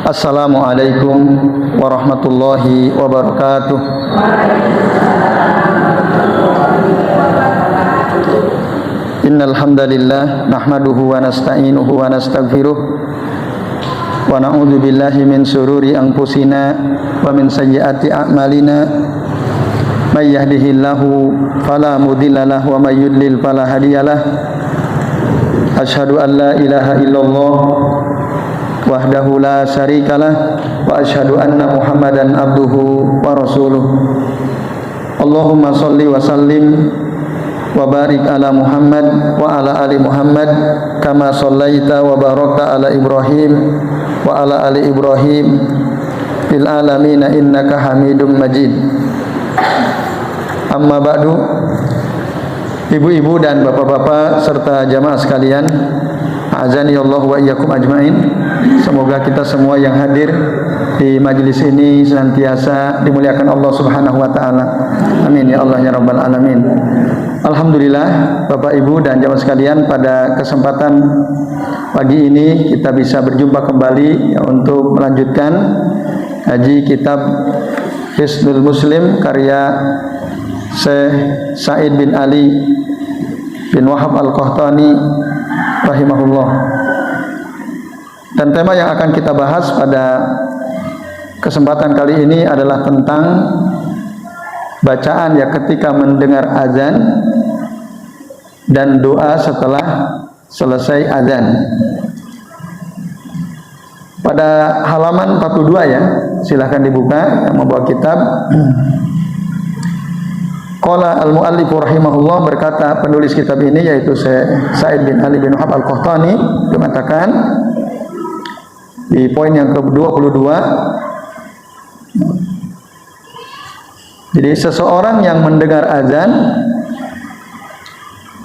Assalamualaikum warahmatullahi wabarakatuh. Innal hamdalillah nahmaduhu wa nasta'inuhu wa nastaghfiruh wa na'udzu billahi min shururi anfusina wa min sayyiati a'malina. May yahdihillahu fala mudilla lahu wa may yudlil fala hadiyalah. Asyhadu an la ilaha illallah wahdahu la syarikalah wa asyhadu anna Muhammadan abduhu wa rasuluh. Allahumma shalli wa sallim wa barik ala Muhammad wa ala ali Muhammad kama shallaita wa barakta ala Ibrahim wa ala ali Ibrahim fil alamin innaka Hamidum Majid. Amma ba'du. Ibu-ibu dan bapak-bapak serta jamaah sekalian, azani Allah wa iyyakum ajmain. Semoga kita semua yang hadir di majelis ini senantiasa dimuliakan Allah Subhanahu wa taala. Amin ya Allah ya rabbal alamin. Alhamdulillah Bapak Ibu dan jamaah sekalian, pada kesempatan pagi ini kita bisa berjumpa kembali ya, untuk melanjutkan ngaji kitab Hisnul Muslim karya Syekh Sa'id bin Ali bin Wahab Al-Qahtani rahimahullah. Dan tema yang akan kita bahas pada kesempatan kali ini adalah tentang bacaan ya ketika mendengar azan dan doa setelah selesai azan. Pada halaman 42 ya, silahkan dibuka yang membawa kitab. Qala al-muallif rahimahullah, berkata penulis kitab ini yaitu Sa'id bin Ali bin Wahab Al-Qahtani, mengatakan di poin yang ke-22, jadi seseorang yang mendengar azan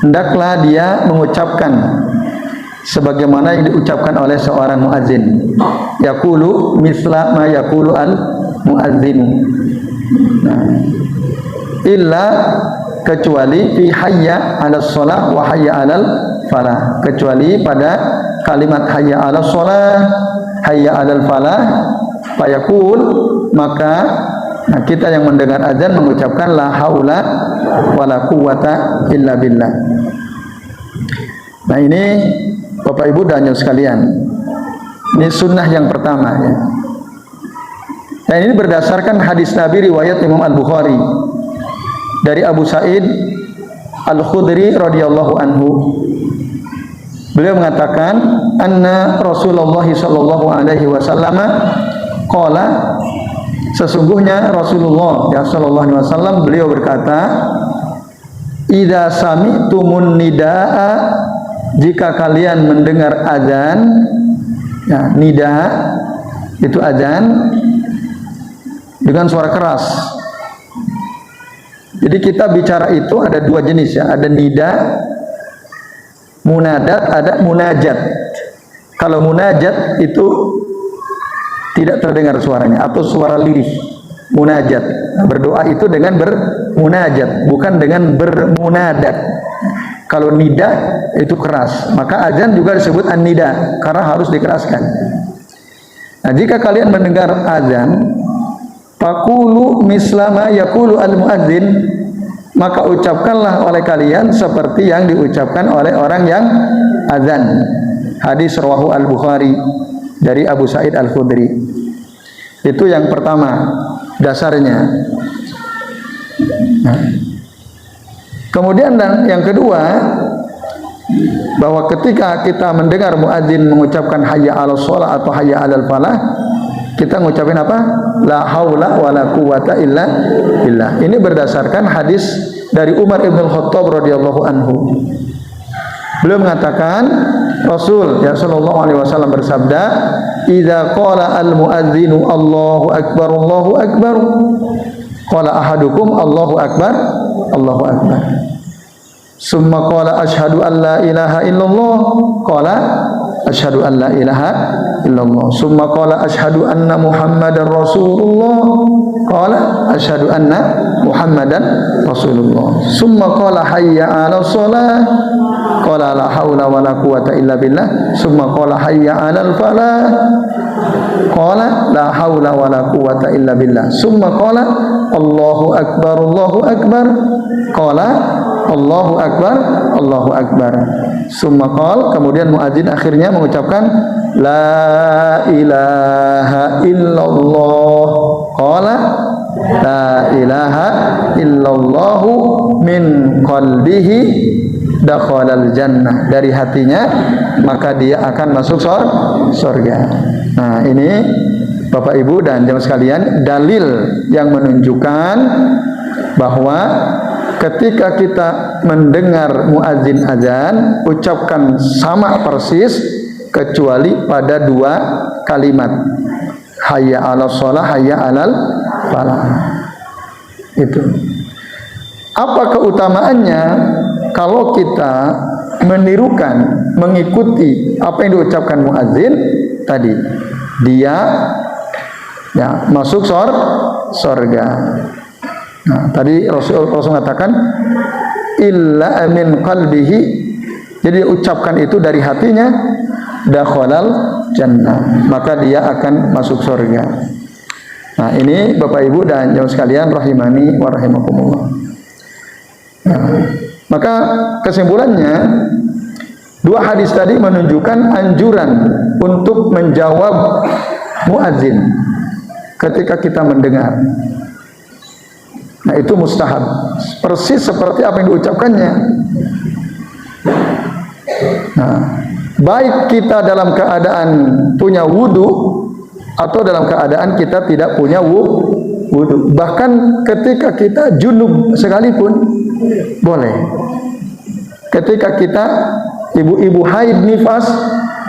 hendaklah dia mengucapkan sebagaimana yang diucapkan oleh seorang muadzin. Yaqulu misla ma yaqulu al-muadzin. Nah, illa kecuali fi hayya 'alas shalah wa hayya 'alal falah, kecuali pada kalimat hayya 'alas shalah, hayya 'alal falah, fayaqul, maka kita yang mendengar azan mengucapkan la haula wala quwata illa billah. Nah, ini Bapak Ibu dan Ibu sekalian, ini sunnah yang pertama ya. Dan ini berdasarkan hadis Nabi riwayat Imam Al-Bukhari dari Abu Sa'id Al-Khudri radhiyallahu anhu. Beliau mengatakan anna Rasulullah sallallahu alaihi wasallam qala, sesungguhnya Rasulullah ya sallallahu alaihi wasallam beliau berkata, idza sami'tumun nidaa, jika kalian mendengar azan ya, nida itu azan dengan suara keras. Jadi kita bicara itu ada dua jenis ya, ada nida, munadat, ada munajat. Kalau munajat itu tidak terdengar suaranya atau suara lirih. Munajat, berdoa itu dengan bermunajat, bukan dengan bermunadat. Kalau nida itu keras, maka azan juga disebut an-nida karena harus dikeraskan. Nah, jika kalian mendengar azan, faqulu mislama yaqulu al-muadzin, maka ucapkanlah oleh kalian seperti yang diucapkan oleh orang yang azan. Hadis rawahu Al-Bukhari dari Abu Sa'id Al-Khudri. Itu yang pertama dasarnya. Nah, kemudian dan yang kedua, bahwa ketika kita mendengar muadzin mengucapkan hayya 'alas shalah atau hayya 'alal falah, kita ngucapin apa? La haula wala quwata illa billah. Ini berdasarkan hadis dari Umar ibn Khattab radhiyallahu anhu. Beliau mengatakan Rasul ya sallallahu alaihi wasallam bersabda, idza qala al muadzinu Allahu akbar, qala ahadukum Allahu akbar, Allahu akbar. Summa qala asyhadu an la ilaha illallah, qala asyhadu an la ilaha illallah. Summa qala asyhadu anna Muhammadar Rasulullah, qala asyhadu anna Muhammadan Rasulullah. Summa qala hayya 'alas shalah, qala la haula wala quwata illa billah, summa qala hayya 'alal falah, qala la haula wala quwata illa billah, summa qala Allahu akbar, qala Allahu akbar, Allahu akbar, summa qala, kemudian muadzin akhirnya mengucapkan la ilaha illallah, qala la ilaha illallah min qalbihi dakhalal jannah, dari hatinya maka dia akan masuk surga. Nah, ini Bapak Ibu dan jemaah sekalian, dalil yang menunjukkan bahwa ketika kita mendengar muadzin azan, ucapkan sama persis kecuali pada dua kalimat, hayya 'alas shalah, hayya 'alal falah. Itu. Apa keutamaannya kalau kita menirukan, mengikuti apa yang diucapkan muadzin tadi? Dia ya masuk surga. Nah, tadi Rasul mengatakan illa min qalbihi, jadi ucapkan itu dari hatinya, dakhalal jannah, maka dia akan masuk surga. Nah, ini Bapak Ibu dan jemaah sekalian rahimani wa rahimakumullah. Nah, maka kesimpulannya, dua hadis tadi menunjukkan anjuran untuk menjawab muadzin ketika kita mendengar. Nah, itu mustahab, persis seperti apa yang diucapkannya. Nah, baik kita dalam keadaan punya wudu atau dalam keadaan kita tidak punya wudu, bahkan ketika kita junub sekalipun boleh. Ketika kita ibu-ibu haid nifas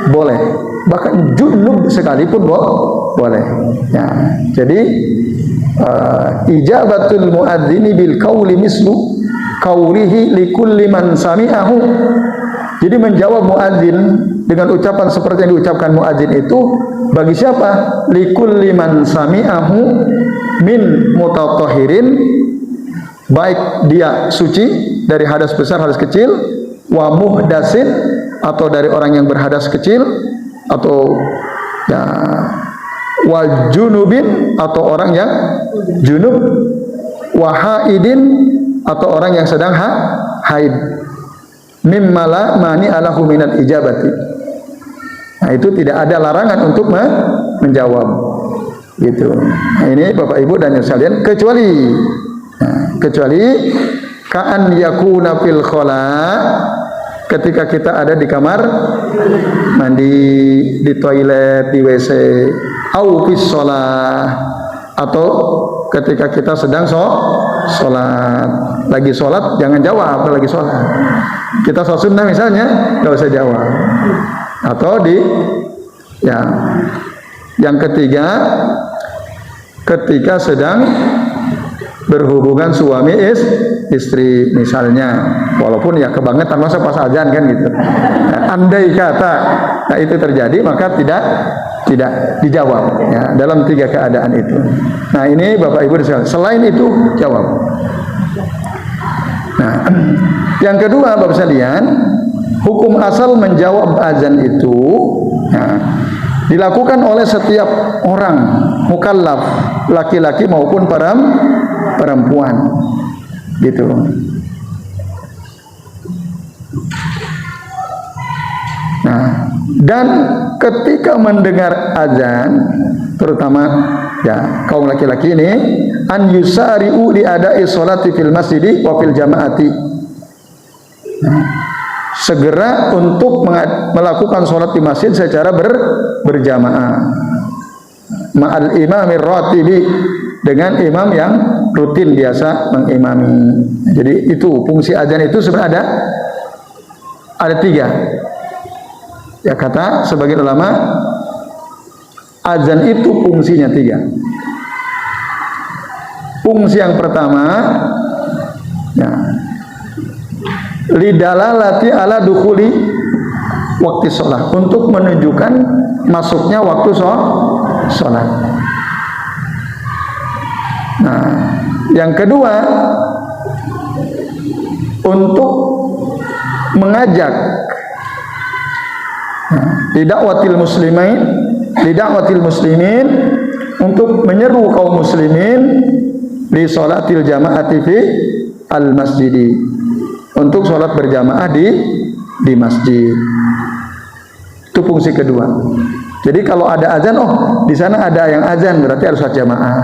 boleh, bahkan junub sekalipun boleh. Ya, jadi ijabatul muadzini bil qauli mislu qaulihi likulli man sami'ahu. Jadi menjawab muadzin dengan ucapan seperti yang diucapkan muadzin itu bagi siapa? Likulli man sami'ahu min mutatahhirin, baik dia suci dari hadas besar, hadas kecil, wa muhdasin, atau dari orang yang berhadas kecil, atau ya wa junubin, atau orang yang junub, wa haidin, atau orang yang sedang haid, mimma la mani alahu minal ijabati. Nah, itu tidak ada larangan untuk menjawab gitu. Nah, ini Bapak Ibu dan sekalian, kecuali ka'an yakuna fil khala, ketika kita ada di kamar mandi, di toilet, di WC, au fis shalah, atau ketika kita sedang sholat, lagi sholat jangan jawab lagi sholat. Kita sholat sunnah misalnya, nggak usah jawab. Atau yang ketiga, ketika sedang berhubungan suami istri misalnya, walaupun ya kebangetan masa pas azan kan gitu. Nah, andai kata itu terjadi, maka tidak dijawab ya, dalam tiga keadaan itu. Nah, ini Bapak Ibu sekalian, selain itu jawab. Nah, yang kedua Bapak sekalian, hukum asal menjawab azan itu dilakukan oleh setiap orang mukallaf, laki-laki maupun perempuan gitu. Nah, dan ketika mendengar azan, terutama ya kaum laki-laki ini, an yusari'u li ada'i sholati fil masjidi wa fil jamaati. Segera untuk melakukan sholat di masjid secara berjamaah, ma'al imamir ratibi, dengan imam yang rutin biasa mengimami. Jadi itu fungsi azan itu sebenarnya ada tiga. Ya, kata sebagian ulama, azan itu fungsinya tiga. Fungsi yang pertama, ya, lidalalati ala dukhuli waktu sholat, untuk menunjukkan masuknya waktu sholat. Nah, yang kedua, untuk mengajak lidakwatil muslimin untuk menyeru kaum muslimin li sholatil jama'ati fi al masjidi, untuk sholat berjamaah di masjid. Itu fungsi kedua. Jadi kalau ada azan, oh di sana ada yang azan, berarti harus sholat jamaah.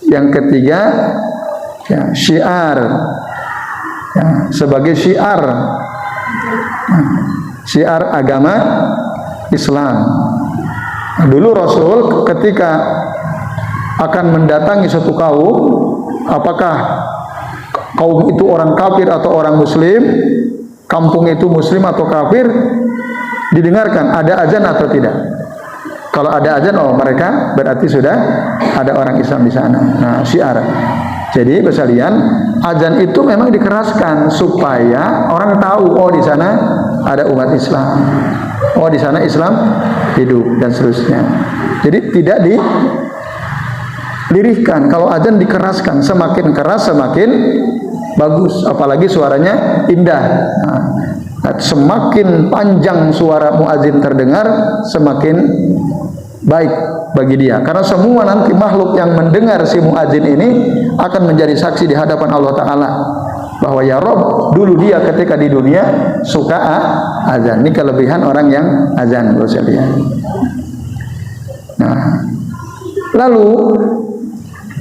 Yang ketiga, ya, syiar, ya, sebagai syiar agama Islam. Dulu Rasul ketika akan mendatangi suatu kaum, apakah kaum itu orang kafir atau orang muslim, kampung itu muslim atau kafir, didengarkan ada azan atau tidak. Kalau ada azan, oh mereka berarti sudah ada orang Islam di sana. Nah, syiar. Jadi sekalian, azan itu memang dikeraskan supaya orang tahu, oh di sana ada umat Islam, oh di sana Islam hidup dan seterusnya. Jadi tidak dilirihkan. Kalau azan dikeraskan, semakin keras semakin bagus, apalagi suaranya indah. Nah, semakin panjang suara muadzin terdengar, semakin baik bagi dia, karena semua nanti makhluk yang mendengar si muadzin ini akan menjadi saksi di hadapan Allah Ta'ala bahwa ya Rob, dulu dia ketika di dunia suka azan. Ini kelebihan orang yang azan, bro sekalian. Nah, lalu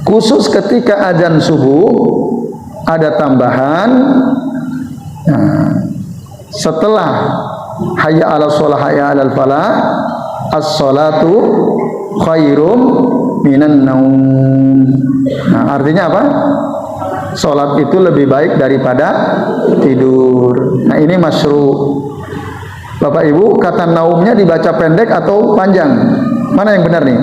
khusus ketika azan subuh ada tambahan. Nah, setelah hayya 'alas shalah hayya 'alal falah, as-sholatu khairum minan naum. Nah, artinya apa? Sholat itu lebih baik daripada tidur. Nah, ini masyru'. Bapak Ibu, kata naumnya dibaca pendek atau panjang? Mana yang benar nih?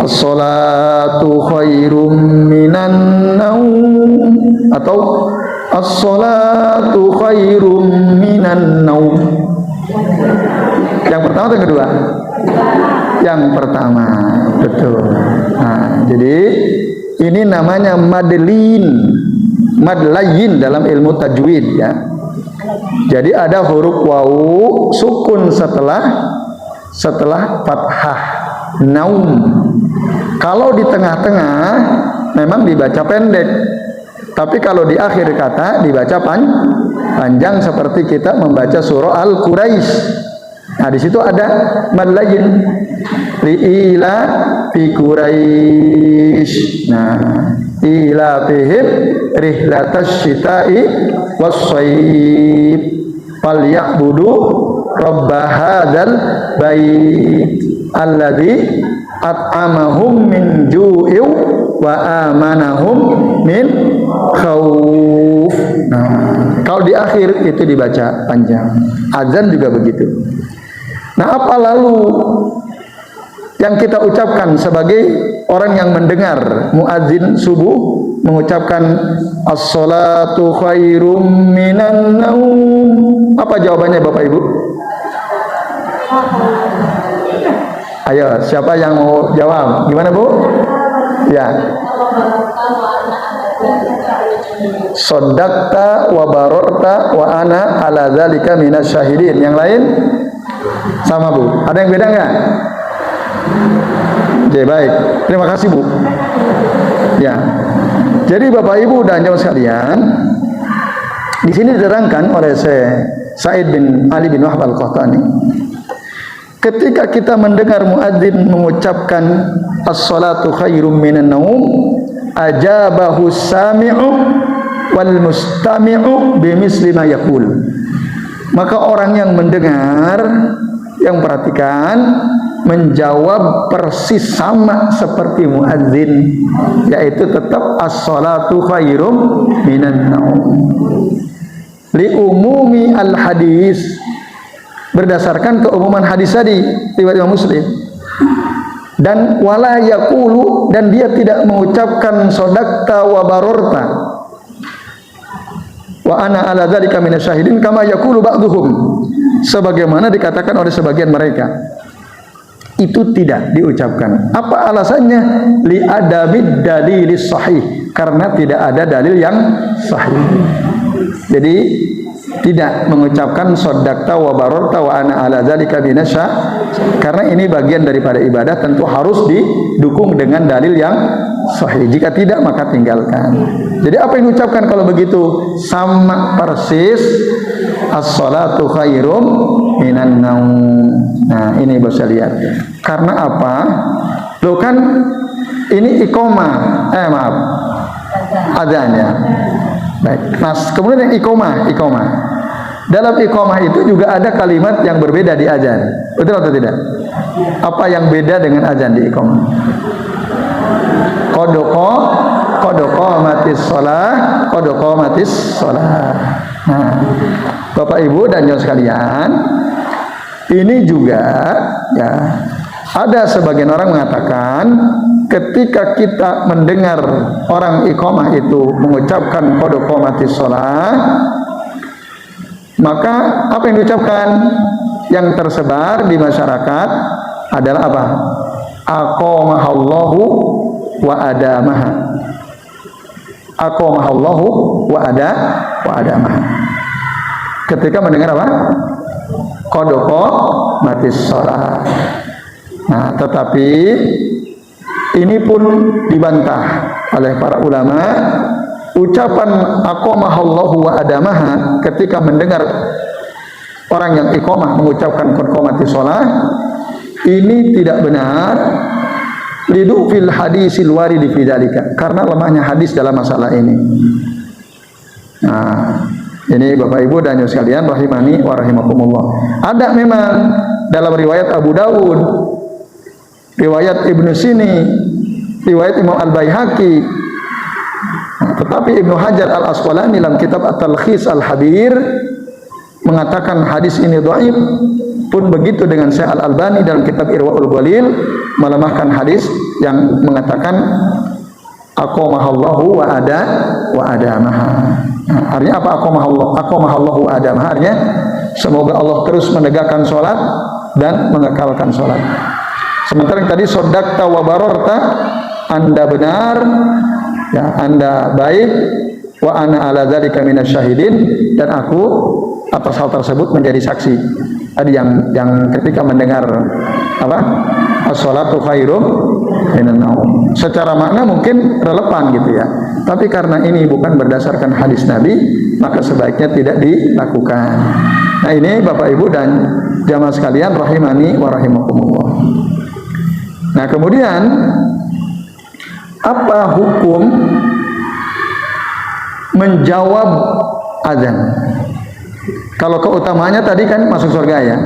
As-sholatu khairum minan naum atau as-sholatu khairum minan naum? Yang pertama atau yang kedua? Yang pertama, betul. Nah, jadi ini namanya madlayin dalam ilmu tajwid, ya. Jadi ada huruf wawu sukun setelah fathah, naum. Kalau di tengah-tengah memang dibaca pendek, tapi kalau di akhir kata dibaca panjang seperti kita membaca surah Al-Quraisy. Nah, di situ ada madlayin li'ila fi Quraisy. Nah, ila fihim rihlatasy syita'i was-shayb falyabudu rabb hadzal bait alladzi at'amahum min ju'in wa amanahum min khauf. Nah, kalau di akhir itu dibaca panjang. Azan juga begitu. Nah, apa lalu yang kita ucapkan sebagai orang yang mendengar muadzin subuh mengucapkan as-sholatu khairum minan naum? Apa jawabannya Bapak Ibu? Ayo, siapa yang mau jawab? Gimana Bu? Ya. Shadaqta wa barorta wa ana ala dzalika minasyahidin. Yang lain sama Bu. Ada yang beda nggak? Oke, baik. Terima kasih Bu. Ya. Jadi Bapak Ibu dan jamaah sekalian, di sini diterangkan oleh Sa'id bin Ali bin Wahb al-Qahtani, ketika kita mendengar muadzin mengucapkan as-salatu khairum minan naum, ajabahu sami'u wal mustami'u bimisli ma yaqul. Maka orang yang mendengar, yang perhatikan, menjawab persis sama seperti muadzin, yaitu tetap as-salatu khairum minan naum. Li umumi al-hadis, berdasarkan keumuman hadis tadi riwayat Imam Muslim. Dan wala yaqulu, dan dia tidak mengucapkan shadaqta wa barorta wa ana ala dzalika minasyahidin kama yaqulu ba'dhum, sebagaimana dikatakan oleh sebagian mereka. Itu tidak diucapkan. Apa alasannya? Li adamid dalilis sahih, karena tidak ada dalil yang sahih. Jadi tidak mengucapkan shadaqta wa bararta wa ana ala dzalika minasya, karena ini bagian daripada ibadah, tentu harus didukung dengan dalil yang sahih. Jika tidak maka tinggalkan. Jadi apa yang diucapkan kalau begitu? Sama persis as-salatu khairum minan naum. Nah, ini bisa lihat. Karena apa? Loh kan ini iqamah. Maaf. Adzan ya. Baik. Nah, kemudian yang iqamah. Dalam iqamah itu juga ada kalimat yang berbeda di azan. Betul atau tidak? Apa yang beda dengan azan di iqamah? Qodoko matis shalah. Nah, Bapak Ibu dan jamaah sekalian, ini juga ya ada sebagian orang mengatakan ketika kita mendengar orang iqamah itu mengucapkan qodoko matis shalah, maka apa yang diucapkan yang tersebar di masyarakat adalah apa? Aqamahallahu wa adamaha. Aqamahallahu wa adamaha. Ketika mendengar apa? Qodoko matis shalah. Nah, tetapi ini pun dibantah oleh para ulama. Ucapan aqamahallahu wa adamaha ketika mendengar orang yang iqamah mengucapkan qodoko matis shalah, ini tidak benar. Lidu fil hadisil waridi fi dzalika, karena lemahnya hadis dalam masalah ini. Nah, ini Bapak Ibu dan jamaah sekalian rahimani wa rahimakumullah. Ada memang dalam riwayat Abu Dawud, riwayat Ibnu Sini, riwayat Imam Al-Baihaqi. Tetapi Ibnu Hajar Al-Asqalani dalam kitab At-Talkhis Al-Habir mengatakan hadis ini dhaif. Pun begitu dengan Syekh Al-Albani dalam kitab Irwaul Ghalil melemahkan hadis yang mengatakan aqamahallahu wa adamaha. Nah, artinya apa aqamahallahu wa adamaha? Artinya semoga Allah terus menegakkan sholat dan mengekalkan sholat. Sementara yang tadi shadaqta wa bararta, Anda benar ya, Anda baik, wa ana ala dzalika minasyahidin, dan aku atas hal tersebut menjadi saksi. Tadi yang ketika mendengar apa? As-salatu khairum minan naum. Secara makna mungkin relevan gitu ya. Tapi karena ini bukan berdasarkan hadis Nabi, maka sebaiknya tidak dilakukan. Nah, ini Bapak Ibu dan jamaah sekalian rahimani wa rahimakumullah. Nah, kemudian apa hukum menjawab azan? Kalau keutamanya tadi kan masuk surga ya.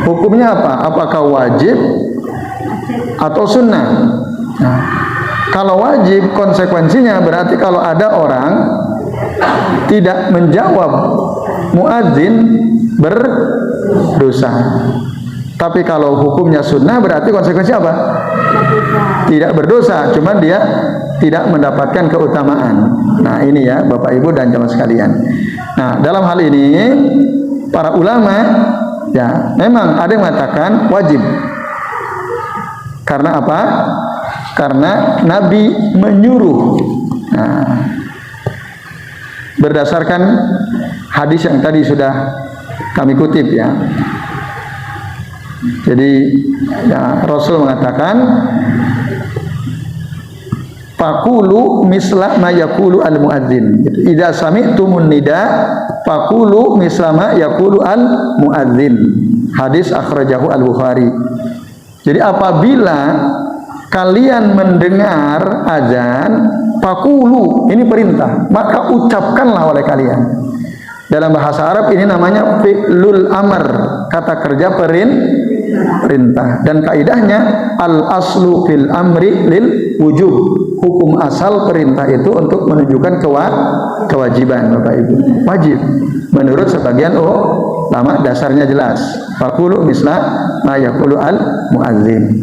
Hukumnya apa? Apakah wajib atau sunnah? Nah, kalau wajib konsekuensinya berarti kalau ada orang tidak menjawab muadzin berdosa. Tapi kalau hukumnya sunnah berarti konsekuensinya apa? Tidak berdosa, cuman dia tidak mendapatkan keutamaan. Nah, ini ya Bapak Ibu dan jamaah sekalian. Nah, dalam hal ini para ulama ya memang ada yang mengatakan wajib. Karena apa? Karena Nabi menyuruh. Nah, berdasarkan hadis yang tadi sudah kami kutip ya. Jadi ya, Rasul mengatakan faqulu misla ma yaqulu al muadzin. Idza sami'tumun nida faqulu misla ma yaqulu al muadzin. Hadis akhrajahu Al Bukhari. Jadi apabila kalian mendengar azan, faqulu, ini perintah, maka ucapkanlah oleh kalian. Dalam bahasa Arab ini namanya fi'lul amr, kata kerja perintah. Dan kaidahnya al aslu fil amri lil wujub. Hukum asal perintah itu untuk menunjukkan kewajiban, Bapak Ibu. Wajib. Menurut sebagian ulama dasarnya jelas. Faqulu misla ma yaqulu al muadzin.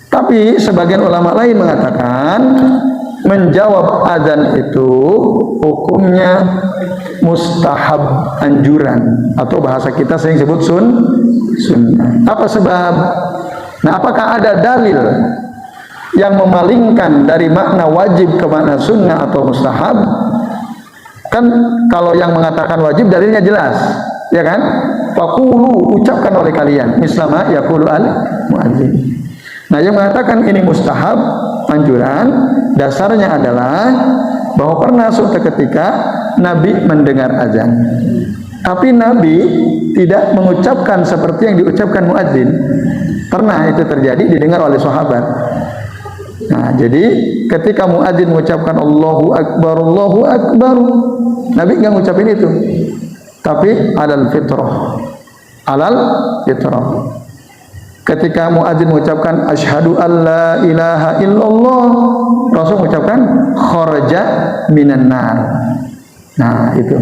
Tapi sebagian ulama lain mengatakan menjawab azan itu hukumnya mustahab, anjuran, atau bahasa kita sering sebut sunnah. Apa sebab? Nah, apakah ada dalil yang memalingkan dari makna wajib ke makna sunnah atau mustahab? Kan kalau yang mengatakan wajib dalilnya jelas, ya kan? Faqulu, ucapkan oleh kalian mislama yaqulu al muadzin. Nah, yang mengatakan ini mustahab, anjuran, dasarnya adalah bahwa pernah suatu ketika Nabi mendengar azan. Tapi Nabi tidak mengucapkan seperti yang diucapkan muadzin. Pernah itu terjadi, didengar oleh sahabat. Nah, jadi ketika muadzin mengucapkan Allahu Akbar, Nabi nggak ngucapin itu, tapi alal fitrah. Ketika muadzin mengucapkan asyhadu alla ilaha illallah, Rasul mengucapkan kharaja minan nar. Nah, itu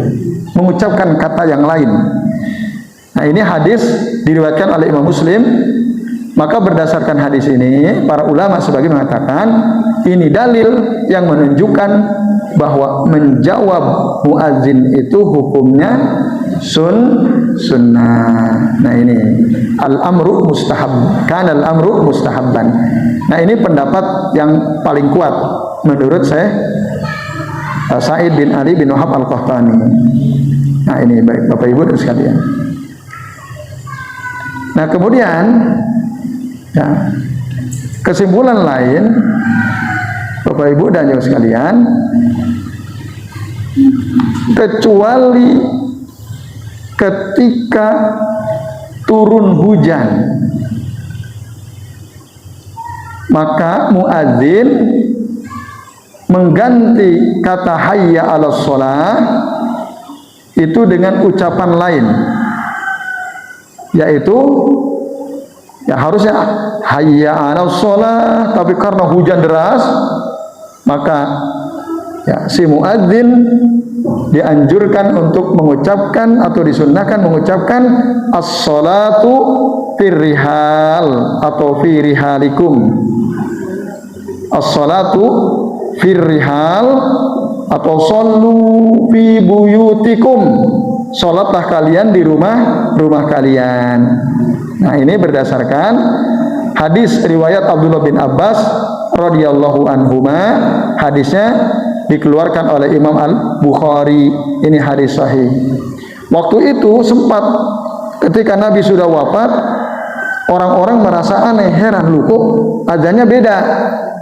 mengucapkan kata yang lain. Nah, ini hadis diriwayatkan oleh Imam Muslim. Maka berdasarkan hadis ini, para ulama sebagian mengatakan ini dalil yang menunjukkan bahwa menjawab muadzin itu hukumnya sunnah. Nah, ini al-amru mustahab, kan al-amru mustahabban. Nah, ini pendapat yang paling kuat menurut saya Sa'id bin Ali bin Wahab al-Qahtani. Nah, ini baik Bapak Ibu dan sekalian. Nah, kemudian ya, kesimpulan lain Bapak Ibu dan juga sekalian, kecuali ketika turun hujan, maka muadzin mengganti kata hayya 'alas shalah itu dengan ucapan lain, yaitu ya harusnya hayya 'alas shalah, tapi karena hujan deras maka ya si muadzin dianjurkan untuk mengucapkan atau disunnahkan mengucapkan as-shalatu firrihal atau fi rihalikum, as-shalatu firrihal atau shollu fi buyutikum, sholatlah kalian di rumah kalian. Nah, ini berdasarkan hadis riwayat Abdullah bin Abbas radhiyallahu anhuma. Hadisnya dikeluarkan oleh Imam Al-Bukhari. Ini hadis sahih. Waktu itu sempat ketika Nabi sudah wafat, orang-orang merasa aneh, heran, lu kok azannya beda.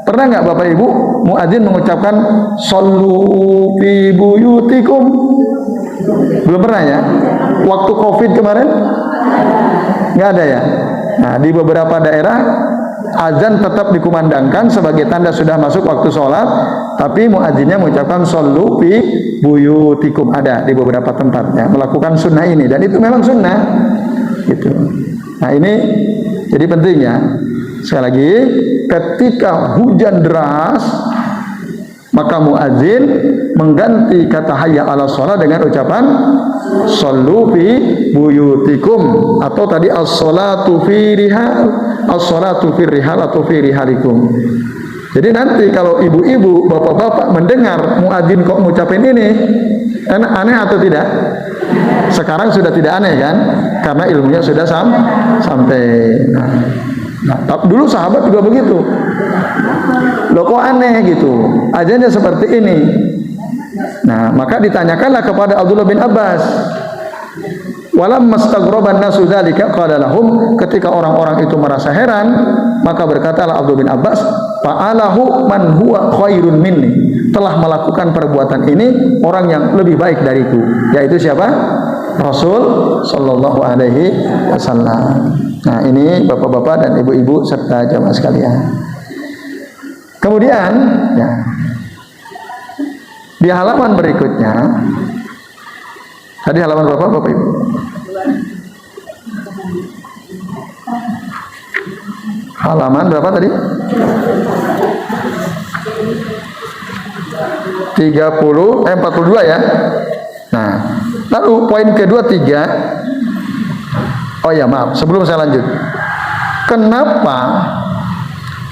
Pernah nggak Bapak Ibu muadzin mengucapkan shollu fi buyutikum? Belum pernah ya? Waktu Covid kemarin nggak ada ya? Nah, di beberapa daerah azan tetap dikumandangkan sebagai tanda sudah masuk waktu sholat, tapi muadzinnya mengucapkan shollu fi buyutikum. Ada di beberapa tempatnya melakukan sunnah ini, dan itu memang sunnah gitu. Nah, ini jadi pentingnya. Sekali lagi, ketika hujan deras maka muadzin mengganti kata hayya 'alas shalah dengan ucapan shollu fi buyutikum, atau tadi as-sholatu fi rihal, as-sholatu fi rihal atau fi rihalikum. Jadi nanti kalau ibu-ibu, bapak-bapak mendengar muadzin kok ngucapin ini, aneh atau tidak? Sekarang sudah tidak aneh kan? Karena ilmunya sudah sampai. Nah, dulu sahabat juga begitu. Loh, kok aneh gitu? Azannya seperti ini. Nah, maka ditanyakanlah kepada Abdullah bin Abbas. Walam mastaghraban nasu dzalika qala lahum, ketika orang-orang itu merasa heran, maka berkatalah Abdullah bin Abbas, fa'alahu man huwa khairun minni, telah melakukan perbuatan ini orang yang lebih baik dariku, yaitu siapa? Rasul sallallahu alaihi wasallam. Nah, ini bapak-bapak dan ibu-ibu serta jamaah sekalian. Kemudian ya, di halaman berikutnya, tadi halaman berapa Bapak Ibu? Halaman berapa tadi? 42 ya. Nah, lalu poin kedua 3. Oh ya, maaf, sebelum saya lanjut. Kenapa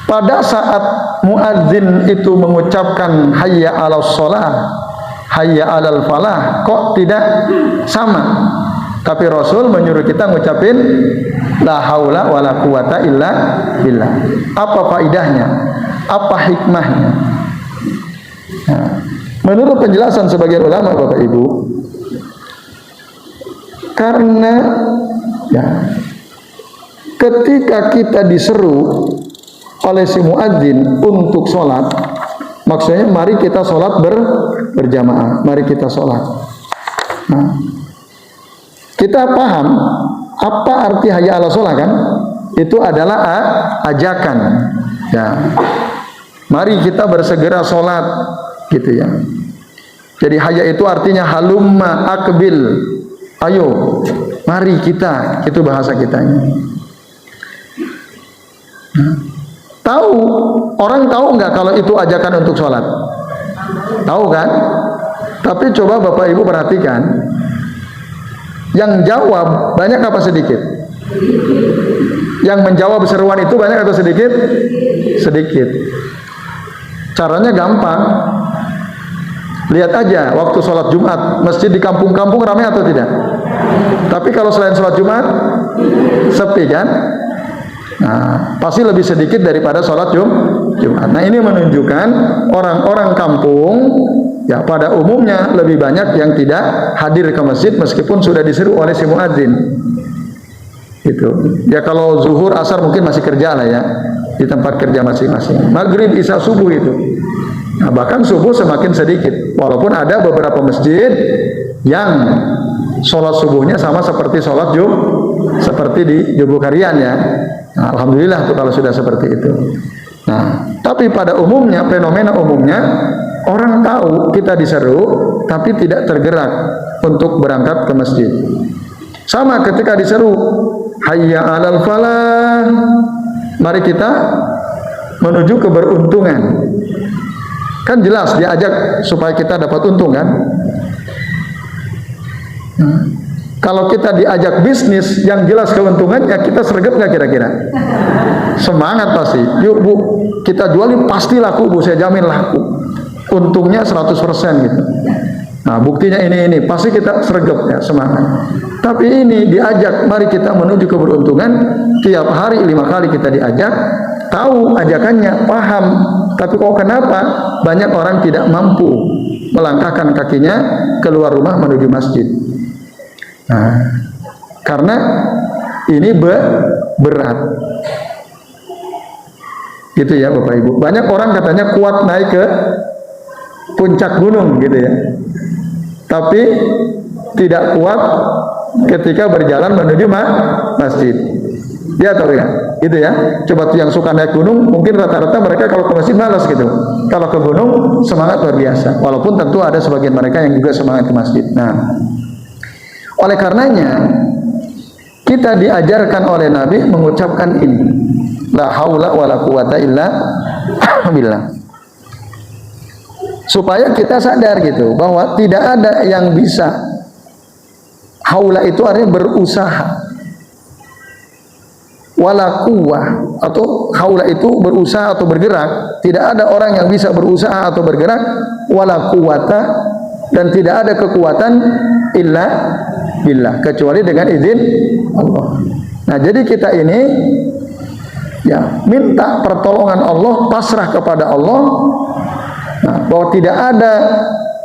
pada saat muadzin itu mengucapkan hayya 'alas shalah, hayya 'alal falah, kok tidak sama? Tapi Rasul menyuruh kita ngucapin la haula wala quwata illa billah. Apa faidahnya? Apa hikmahnya? Nah, Menurut penjelasan sebagian ulama Bapak Ibu, karena ya ketika kita diseru oleh si muadzin untuk sholat, maksudnya mari kita sholat berjamaah, mari kita sholat. Nah, kita paham apa arti hayya ala sholat kan? Itu adalah ajakan. Ya, mari kita bersegera sholat, gitu ya. Jadi hayya itu artinya halumma akbil, ayo, mari kita, itu bahasa kitanya. Nah, orang tahu nggak kalau itu ajakan untuk sholat? Tahu kan? Tapi coba Bapak Ibu perhatikan, yang jawab banyak apa sedikit? Yang menjawab seruan itu banyak atau sedikit? Sedikit. Caranya gampang. Lihat aja waktu sholat Jumat, masjid di kampung-kampung ramai atau tidak? Tapi kalau selain sholat Jumat, sepi kan? Nah, pasti lebih sedikit daripada sholat Jumat. Nah, ini menunjukkan orang-orang kampung ya pada umumnya lebih banyak yang tidak hadir ke masjid meskipun sudah diseru oleh si muadzin. Gitu. Ya kalau zuhur, asar mungkin masih kerja lah ya di tempat kerja masing-masing. Maghrib, isya, subuh itu. Nah, bahkan subuh semakin sedikit. Walaupun ada beberapa masjid yang sholat subuhnya sama seperti sholat seperti di Jogokarian ya. Nah, alhamdulillah tuh kalau sudah seperti itu. Nah, tapi pada umumnya, fenomena umumnya, orang tahu kita diseru, tapi tidak tergerak untuk berangkat ke masjid. Sama ketika diseru, hayya alal falah, mari kita menuju keberuntungan. Kan jelas diajak supaya kita dapat untung kan? Nah, kalau kita diajak bisnis yang jelas keuntungan, ya kita sregep nggak kira-kira? Semangat pasti. Yuk Bu, kita jualin pasti laku Bu, saya jamin laku. Untungnya 100% gitu. Nah buktinya ini pasti kita sregep ya, semangat. Tapi ini diajak, mari kita menuju keberuntungan. Tiap hari 5 kali kita diajak, tahu ajakannya, paham. Tapi kok kenapa banyak orang tidak mampu melangkahkan kakinya keluar rumah menuju masjid? Nah, karena ini berat. Gitu ya Bapak Ibu. Banyak orang katanya kuat naik ke puncak gunung gitu ya. Tapi tidak kuat ketika berjalan menuju masjid. Dia tahu ya, gitu ya. Coba tuh yang suka naik gunung, mungkin rata-rata mereka kalau ke masjid malas gitu. Kalau ke gunung semangat luar biasa. Walaupun tentu ada sebagian mereka yang juga semangat ke masjid. Nah, oleh karenanya kita diajarkan oleh Nabi mengucapkan ini, la haula wala quwata illa billah. Supaya kita sadar gitu bahwa tidak ada yang bisa. Haula itu artinya berusaha. Wala quwwah atau haula itu berusaha atau bergerak. Tidak ada orang yang bisa berusaha atau bergerak. Wala quwwata, dan tidak ada kekuatan illa billah, kecuali dengan izin Allah. Nah, jadi kita ini ya minta pertolongan Allah, pasrah kepada Allah. Nah, bahwa tidak ada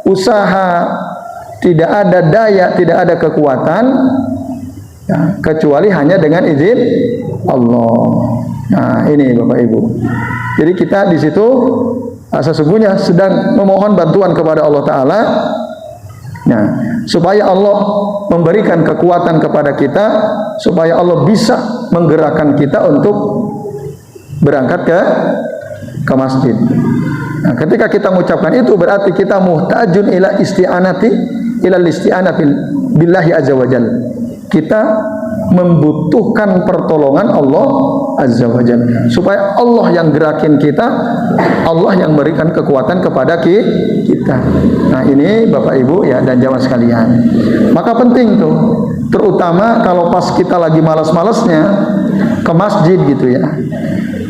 usaha, tidak ada daya, tidak ada kekuatan ya, kecuali hanya dengan izin Allah. Nah, ini Bapak Ibu. Jadi kita di situ sesungguhnya sedang memohon bantuan kepada Allah Ta'ala. Nah, supaya Allah memberikan kekuatan kepada kita, supaya Allah bisa menggerakkan kita untuk berangkat ke masjid. Nah, ketika kita mengucapkan itu berarti kita muhtajun ila isti'anati ila isti'anati billahi azza wajalla. Kita membutuhkan pertolongan Allah azza wajalla, supaya Allah yang gerakin kita, Allah yang berikan kekuatan kepada kita. Nah, ini Bapak Ibu ya dan jamaah sekalian. Maka penting tuh, terutama kalau pas kita lagi malas-malasnya ke masjid gitu ya.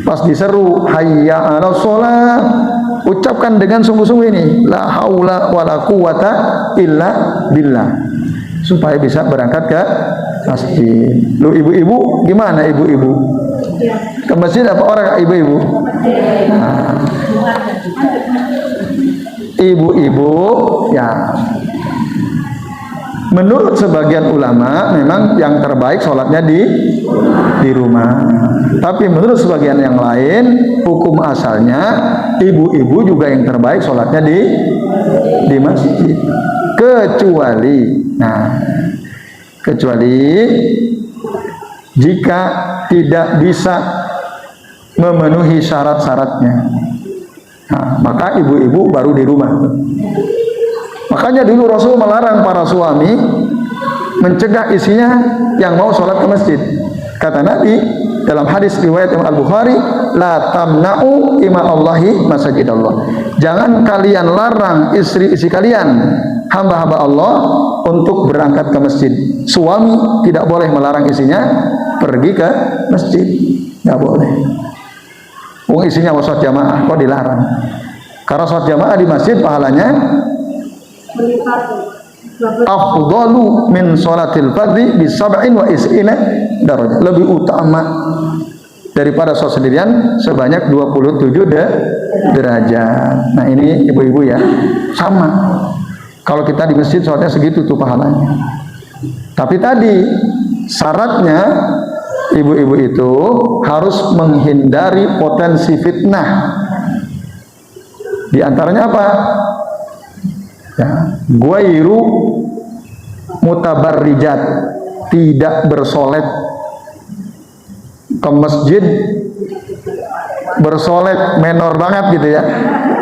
Pas diseru hayya 'alas shalah, ucapkan dengan sungguh-sungguh ini, la haula wala quwata illa billah, supaya bisa berangkat ke masjid. Lu ibu-ibu gimana ibu-ibu? Ke masjid apa orang ibu-ibu? Nah, ibu-ibu ya. Menurut sebagian ulama memang yang terbaik sholatnya di rumah. Tapi menurut sebagian yang lain hukum asalnya ibu-ibu juga yang terbaik sholatnya di masjid. Kecuali jika tidak bisa memenuhi syarat-syaratnya. Nah, maka ibu-ibu baru di rumah. Makanya dulu Rasul melarang para suami mencegah isinya yang mau sholat ke masjid. Kata Nabi dalam hadis riwayat Imam Al-Bukhari, la tamna'u ima'allahi masajidallah. Jangan kalian larang istri-istri kalian, hamba-hamba Allah, untuk berangkat ke masjid. Suami tidak boleh melarang istrinya pergi ke masjid. Tidak boleh. Isinya mau sholat jamaah, kok dilarang? Karena sholat jamaah di masjid pahalanya afdalu min sholatil fardhi bi sab'in wa is'ina darajah, lebih utama daripada sholat sendirian sebanyak 27 derajat. Nah ini ibu-ibu ya, sama. Kalau kita di masjid sholatnya segitu tuh pahalanya. Tapi tadi syaratnya ibu-ibu itu harus menghindari potensi fitnah. Di antaranya apa? Ya, ghairu mutabarrijat, tidak bersolet ke masjid, bersolet menor banget gitu ya.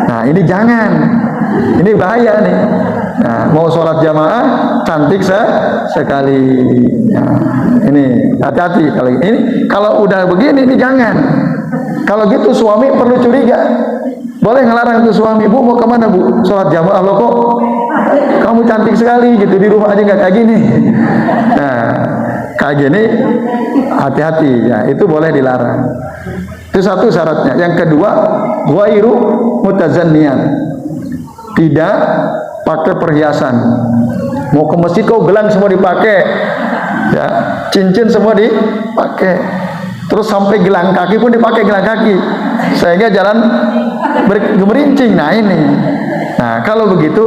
Nah ini jangan, ini bahaya nih. Nah, mau sholat jamaah cantik sekali. Nah, ini hati-hati kalau ini. Kalau udah begini ini jangan. Kalau gitu suami perlu curiga. Boleh ngelarang tuh suami, bu mau kemana bu? Sholat jamaah lo kok kamu cantik sekali gitu, di rumah aja nggak kayak gini. Nah kayak gini hati-hati ya, itu boleh dilarang. Itu satu syaratnya. Yang kedua, ghairu mutazanniyat, tidak pakai perhiasan. Mau ke masjid kok gelang semua dipakai, ya, cincin semua dipakai, terus sampai gelang kaki pun dipakai, gelang kaki, sehingga jalan gemerincing. Nah ini, nah kalau begitu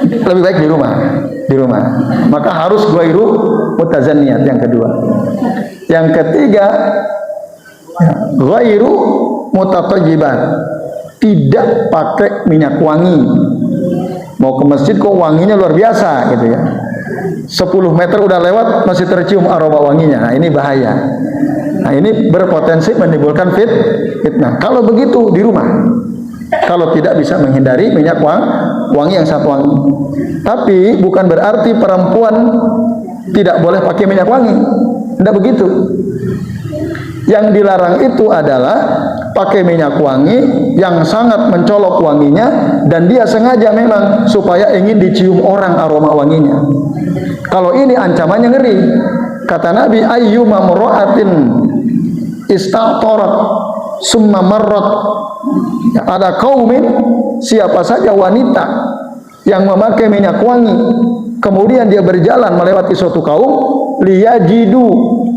lebih baik di rumah. Maka harus ghairu mutazanniyat. Yang kedua. Yang ketiga, ghairu mutatayyibat, tidak pakai minyak wangi. Mau ke masjid kok wanginya luar biasa gitu ya, 10 meter udah lewat masih tercium aroma wanginya. Nah ini bahaya. Nah ini berpotensi menimbulkan fitnah. Kalau begitu di rumah, kalau tidak bisa menghindari minyak wangi yang sangat wangi. Tapi bukan berarti perempuan tidak boleh pakai minyak wangi. Tidak begitu. Yang dilarang itu adalah pakai minyak wangi yang sangat mencolok wanginya, dan dia sengaja memang supaya ingin dicium orang aroma wanginya. Kalau ini ancamannya ngeri. Kata Nabi, ayyuma mura'atin ista'tarat summa marrat, ada kaumin, siapa saja wanita yang memakai minyak wangi kemudian dia berjalan melewati suatu kaum, liyajidu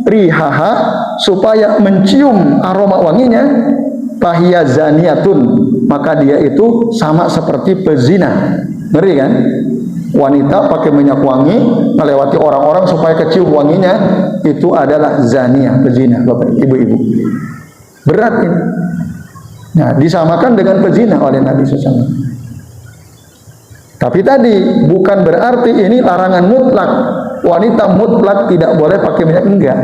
rihaha, supaya mencium aroma wanginya, fahiya zaniyatun, maka dia itu sama seperti pezina. Ngeri kan? Wanita pakai minyak wangi melewati orang-orang supaya kecium wanginya, itu adalah zaniyah, pezina. Bapak ibu-ibu, berat ini. Nah, disamakan dengan pezina oleh Nabi SAW. Tapi tadi bukan berarti ini larangan mutlak. Wanita mutlak tidak boleh pakai minyak, enggak.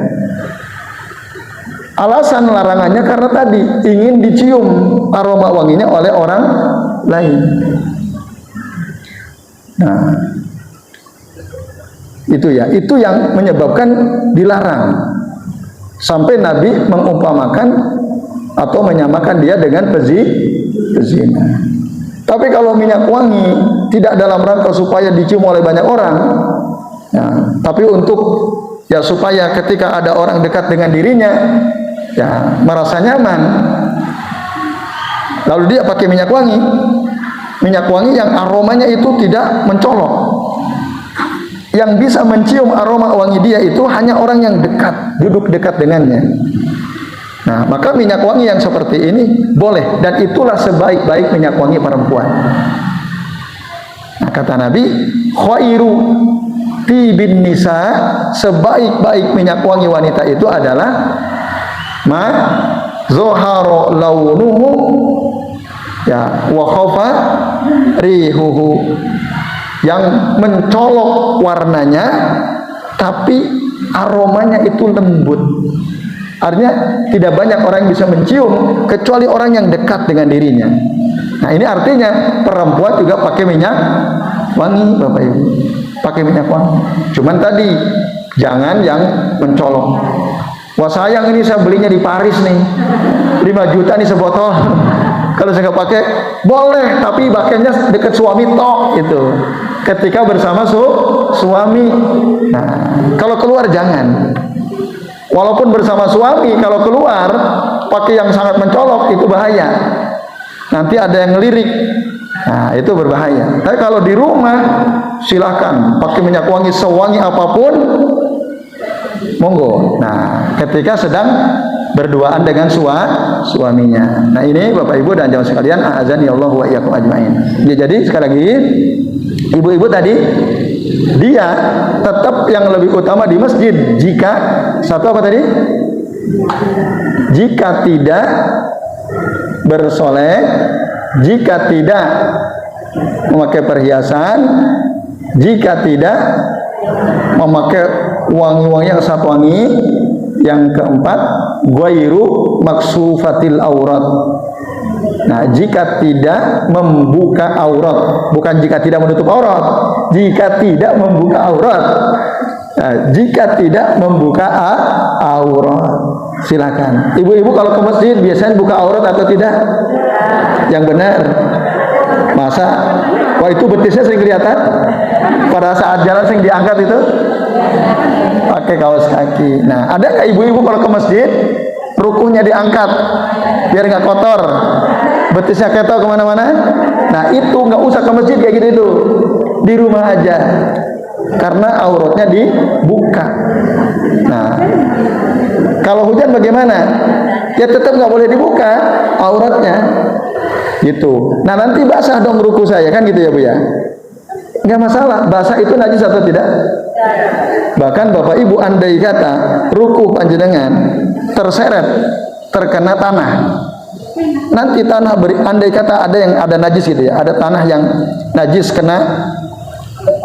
Alasan larangannya karena tadi ingin dicium aroma wanginya oleh orang lain. Nah, itu ya, itu yang menyebabkan dilarang. Sampai Nabi mengumpamakan atau menyamakan dia dengan pezina. Tapi kalau minyak wangi tidak dalam rangka supaya dicium oleh banyak orang, ya, tapi untuk ya supaya ketika ada orang dekat dengan dirinya ya merasa nyaman, lalu dia pakai minyak wangi yang aromanya itu tidak mencolok. Yang bisa mencium aroma wangi dia itu hanya orang yang dekat, duduk dekat dengannya. Nah, maka minyak wangi yang seperti ini boleh, dan itulah sebaik-baik minyak wangi perempuan. Nah, kata Nabi, khairu tibin nisa, sebaik-baik minyak wangi wanita itu adalah ma zoharo launuhu ya wa khafa rihuhu, yang mencolok warnanya tapi aromanya itu lembut. Artinya tidak banyak orang yang bisa mencium kecuali orang yang dekat dengan dirinya. Nah, ini artinya perempuan juga pakai minyak wangi, Bapak Ibu. Pakai minyak wangi. Cuman tadi jangan yang mencolok. Wah, sayang ini saya belinya di Paris nih. 5 juta nih sebotol. Kalau saya nggak pakai, boleh, tapi pakainya dekat suami tok itu. Ketika bersama suami. Nah, kalau keluar jangan. Walaupun bersama suami, kalau keluar pakai yang sangat mencolok itu bahaya. Nanti ada yang ngelirik. Nah, itu berbahaya. Tapi kalau di rumah silakan pakai minyak wangi sewangi apapun, monggo. Nah, ketika sedang berduaan dengan suaminya. Nah, ini Bapak Ibu dan jamaah sekalian, a'azani Allah wa iyyakum ajmain. Ya, jadi sekali lagi ibu-ibu tadi dia tetap yang lebih utama di masjid jika satu apa tadi? Jika tidak bersolek, jika tidak memakai perhiasan, jika tidak memakai wangi-wangi yang sangat wangi. Yang keempat, ghairu maksufatil aurat. Nah, jika tidak membuka aurat, bukan jika tidak menutup aurat, jika tidak membuka aurat. Nah, jika tidak membuka aurat, silakan. Ibu-ibu kalau ke masjid biasanya buka aurat atau tidak? Yang benar. Masa wah itu betisnya sering kelihatan pada saat jalan sering diangkat itu pakai kaos kaki. Nah, ada nggak ibu-ibu kalau ke masjid rukuhnya diangkat biar nggak kotor, betisnya ketok kemana-mana? Nah, itu nggak usah ke masjid kayak gitu, itu di rumah aja karena auratnya dibuka. Nah, kalau hujan bagaimana? Ya tetap nggak boleh dibuka auratnya gitu. Nah, nanti basah dong ruku saya kan gitu ya Bu ya? Nggak masalah, basah itu najis atau tidak? Bahkan Bapak Ibu andai kata ruku panjenengan terseret terkena tanah, nanti tanah andai kata ada najis gitu ya, ada tanah yang najis kena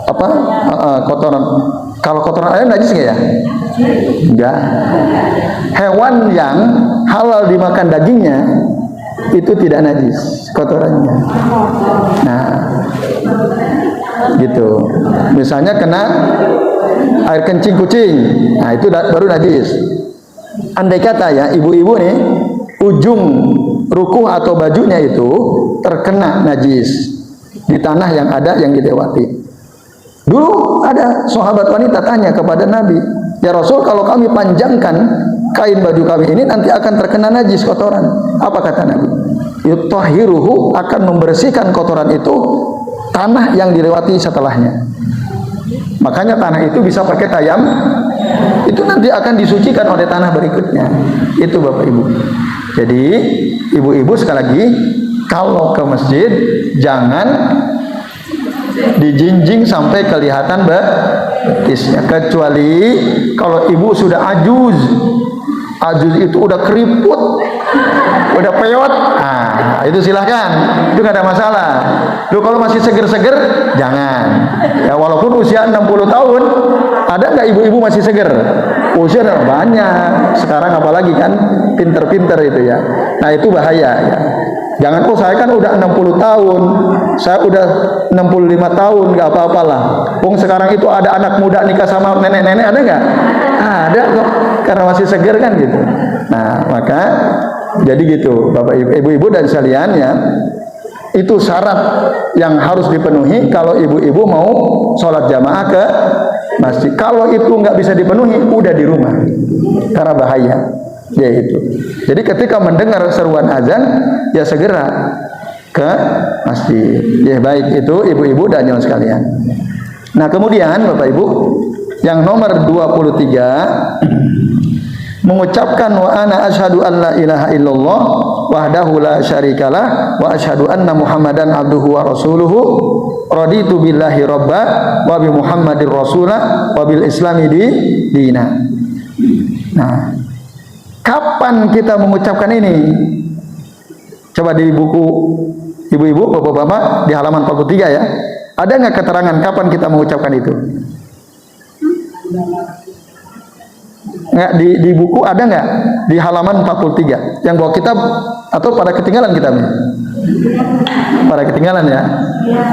apa kotoran. Kalau kotoran ayam najis nggak ya? Enggak. Hewan yang halal dimakan dagingnya itu tidak najis kotorannya. Nah, gitu. Misalnya kena air kencing kucing, nah itu baru najis. Andai kata ya ibu-ibu nih ujung rukuh atau bajunya itu terkena najis di tanah yang ada yang dilewati. Dulu ada sahabat wanita tanya kepada Nabi, ya Rasul, kalau kami panjangkan kain baju kami ini nanti akan terkena najis kotoran. Apa kata Nabi? Yutahhiruhu, akan membersihkan kotoran itu tanah yang dilewati setelahnya. Makanya tanah itu bisa pakai tayam, itu nanti akan disucikan oleh tanah berikutnya. Itu Bapak Ibu. Jadi ibu-ibu sekali lagi kalau ke masjid jangan dijinjing sampai kelihatan betisnya, kecuali kalau ibu sudah ajuz itu udah keriput, udah peot, nah itu silahkan, itu nggak ada masalah. Loh, kalau masih seger-seger jangan ya, walaupun usia 60 tahun. Ada nggak ibu-ibu masih seger? Usia banyak sekarang, apalagi kan pinter-pinter itu ya. Nah itu bahaya ya. Jangan, oh saya kan udah 60 tahun, saya udah 65 tahun, nggak apa-apalah. Wong sekarang itu ada anak muda nikah sama nenek-nenek, ada nggak? Ada kok, karena masih seger kan gitu. Nah maka jadi gitu Bapak Ibu dan sekalian ya, itu syarat yang harus dipenuhi kalau ibu-ibu mau sholat jamaah ke masjid. Kalau itu nggak bisa dipenuhi, udah di rumah karena bahaya. Ya itu. Jadi ketika mendengar seruan azan, ya segera ke masjid. Ya baik, itu ibu-ibu dan jamaah sekalian. Nah kemudian Bapak Ibu, yang nomor 23, mengucapkan wa ana asyhadu an la ilaha illallah wahdahu la syarikalah wa asyhadu anna Muhammadan abduhu wa rasuluhu raditu billahi robba wa bi Muhammadir rasulah wa bil islami dina. Nah, kapan kita mengucapkan ini? Coba di buku ibu-ibu, bapak-bapak di halaman 43 ya. Ada nggak keterangan kapan kita mengucapkan itu? Nggak, di buku ada nggak? Di halaman 43 yang bawa kitab atau pada ketinggalan kitabnya? Pada ketinggalan ya.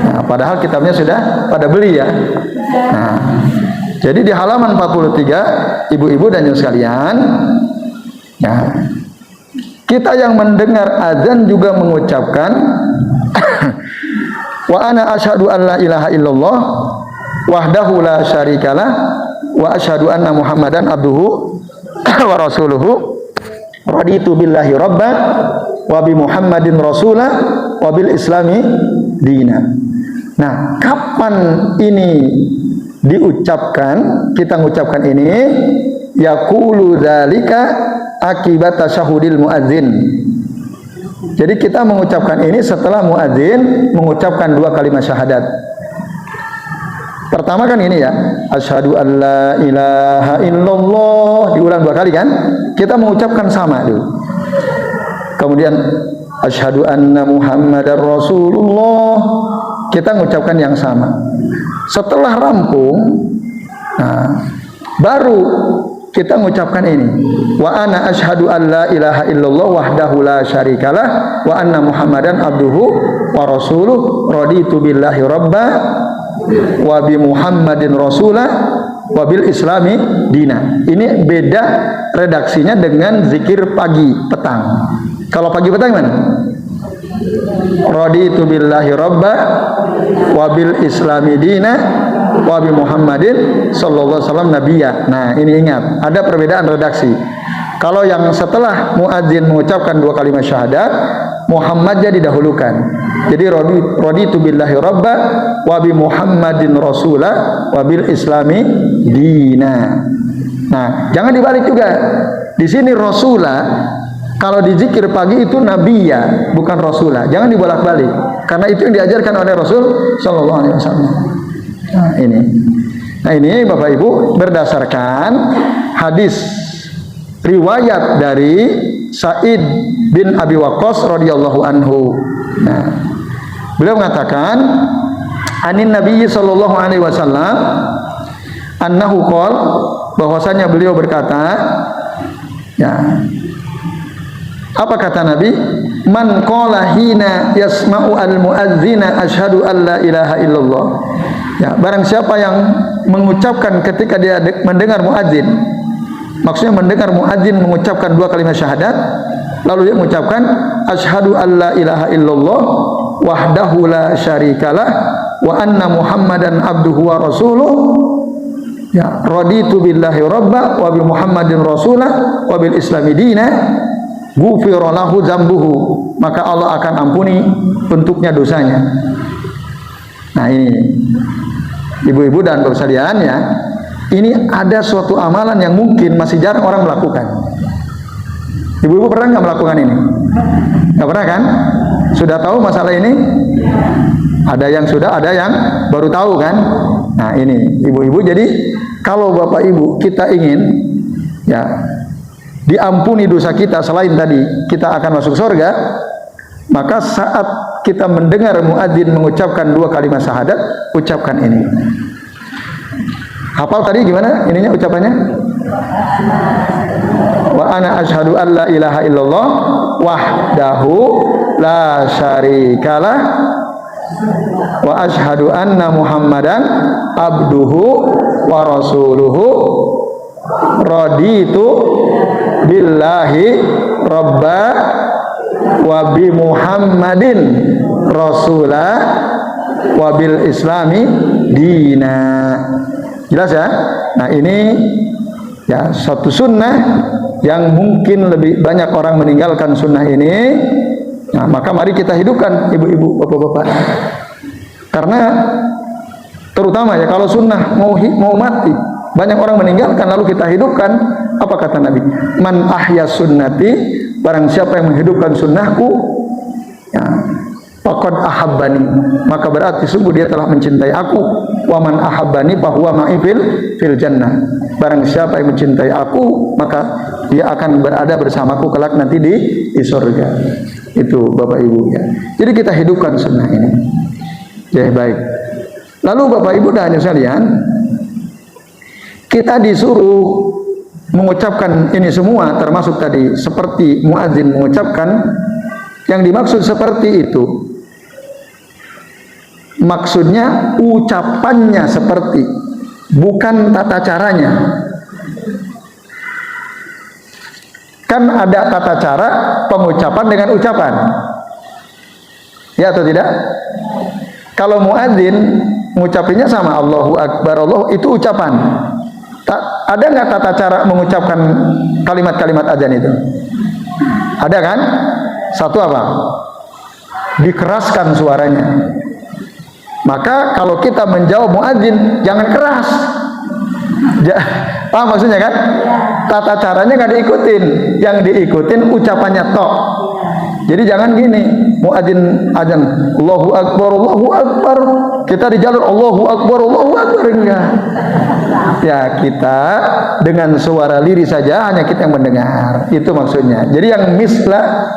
Nah, padahal kitabnya sudah pada beli ya. Nah, jadi di halaman 43 ibu-ibu dan ibu sekalian, ya, kita yang mendengar azan juga mengucapkan wa ana asyhadu an la ilaha illallah wahdahu la syarikalah wa asyhadu anna Muhammadan abduhu wa rasuluhu raditu billahi robba wa bi Muhammadin rasulah wa bil islami dina. Nah, kapan ini diucapkan? Kita mengucapkan ini yaqulu dzalika akibat tasyahudil muadzin. Jadi kita mengucapkan ini setelah muadzin mengucapkan 2 kalimat syahadat. Pertama kan ini ya, asyhadu an la ilaha illallah, diulang 2 kali kan? Kita mengucapkan sama dulu. Kemudian asyhadu anna Muhammadar Rasulullah, kita mengucapkan yang sama. Setelah rampung, nah, baru kita mengucapkan ini wa ana asyhadu an la ilaha illallah wahdahu la syarikalah wa anna Muhammadan abduhu wa rasuluh raditu billahi robba wa bi Muhammadin rasulah wa bil islami dina. Ini beda redaksinya dengan zikir pagi petang. Kalau pagi petang gimana? Raditu billahi robba wa bil islami dina wa bi Muhammadin sallallahu alaihi wasallam nabiyya. Nah, ini ingat, ada perbedaan redaksi. Kalau yang setelah muadzin mengucapkan 2 kalimat syahadat, Muhammadnya didahulukan. Jadi raditu billahi robba wa bi Muhammadin rasulah wa bil islami dina. Nah, jangan dibalik juga. Di sini rasulah, kalau di zikir pagi itu nabiyya, bukan rasulah. Jangan dibolak-balik, karena itu yang diajarkan oleh Rasul sallallahu alaihi wasallam. Nah ini Bapak Ibu berdasarkan hadis riwayat dari Sa'id bin Abi Waqqas radhiyallahu anhu. Nah, beliau mengatakan anin Nabi sallallahu alaihi wasallam annahu qol, bahwasanya beliau berkata, ya, apa kata Nabi? Man qala hina yasma'u al-muadzina asyhadu an la ilaha illallah. Ya, barang siapa yang mengucapkan ketika dia mendengar muadzin, maksudnya mendengar muadzin mengucapkan 2 kalimat syahadat, lalu dia mengucapkan asyhadu an la ilaha illallah wahdahu la syarikalah wa anna Muhammadan abduhu wa rasuluh, ya, raditu billahi robba wa bi Muhammadin rasulah wa bil islami dina, ghufira lahu dzambuhu, maka Allah akan ampuni untuknya dosanya. Nah, ini ibu-ibu dan bapak sekalian ya, ini ada suatu amalan yang mungkin masih jarang orang melakukan. Ibu-ibu pernah nggak melakukan ini? Nggak pernah kan? Sudah tahu masalah ini? Ada yang sudah, ada yang baru tahu kan? Nah, ini ibu-ibu, jadi kalau bapak ibu kita ingin ya diampuni dosa kita, selain tadi kita akan masuk surga, maka saat kita mendengar muadzin mengucapkan 2 kalimat syahadat, ucapkan ini. Hafal tadi gimana ininya ucapannya? Wa ana asyhadu an la ilaha illallah wahdahu la syarikalah wa asyhadu anna Muhammadan abduhu wa rasuluhu raditu billahi robba wa bi Muhammadin rasulah wa bil islami dina. Jelas ya? Nah, ini ya suatu sunnah yang mungkin lebih banyak orang meninggalkan sunnah ini. Nah, maka mari kita hidupkan ibu-ibu, bapak-bapak. Karena terutama ya kalau sunnah mau mati, banyak orang meninggalkan lalu kita hidupkan, Apa kata Nabi? Man ahya sunnati, barang siapa yang menghidupkan sunnahku, ya, faqad ahabbani, maka berarti sungguh dia telah mencintai aku. Wa man ahabbani fahuwa ma'i fil jannah. Barang siapa yang mencintai aku, maka dia akan berada bersamaku kelak nanti di surga. Itu Bapak Ibu ya. Jadi kita hidupkan sunnah ini. Ya, baik. Lalu Bapak Ibu dan hadirin sekalian, kita disuruh mengucapkan ini semua, termasuk tadi seperti muadzin mengucapkan. Yang dimaksud seperti itu, maksudnya ucapannya seperti, bukan tata caranya. Kan ada tata cara pengucapan dengan ucapan, ya atau tidak? Kalau muadzin mengucapinya sama Allahu Akbar, Allah itu ucapan. Ada nggak tata cara mengucapkan kalimat-kalimat azan itu? Ada kan? Satu apa? Dikeraskan suaranya. Maka kalau kita menjawab muadzin, jangan keras. Paham maksudnya kan? Tata caranya nggak diikutin, yang diikutin ucapannya tok. Jadi jangan gini, muadzin azan Allahu Akbar, Allahu Akbar, kita di jalur Allahu Akbar, Allahu Akbar, enggak. Ya, kita dengan suara lirih saja, hanya kita yang mendengar. Itu maksudnya. Jadi yang mislah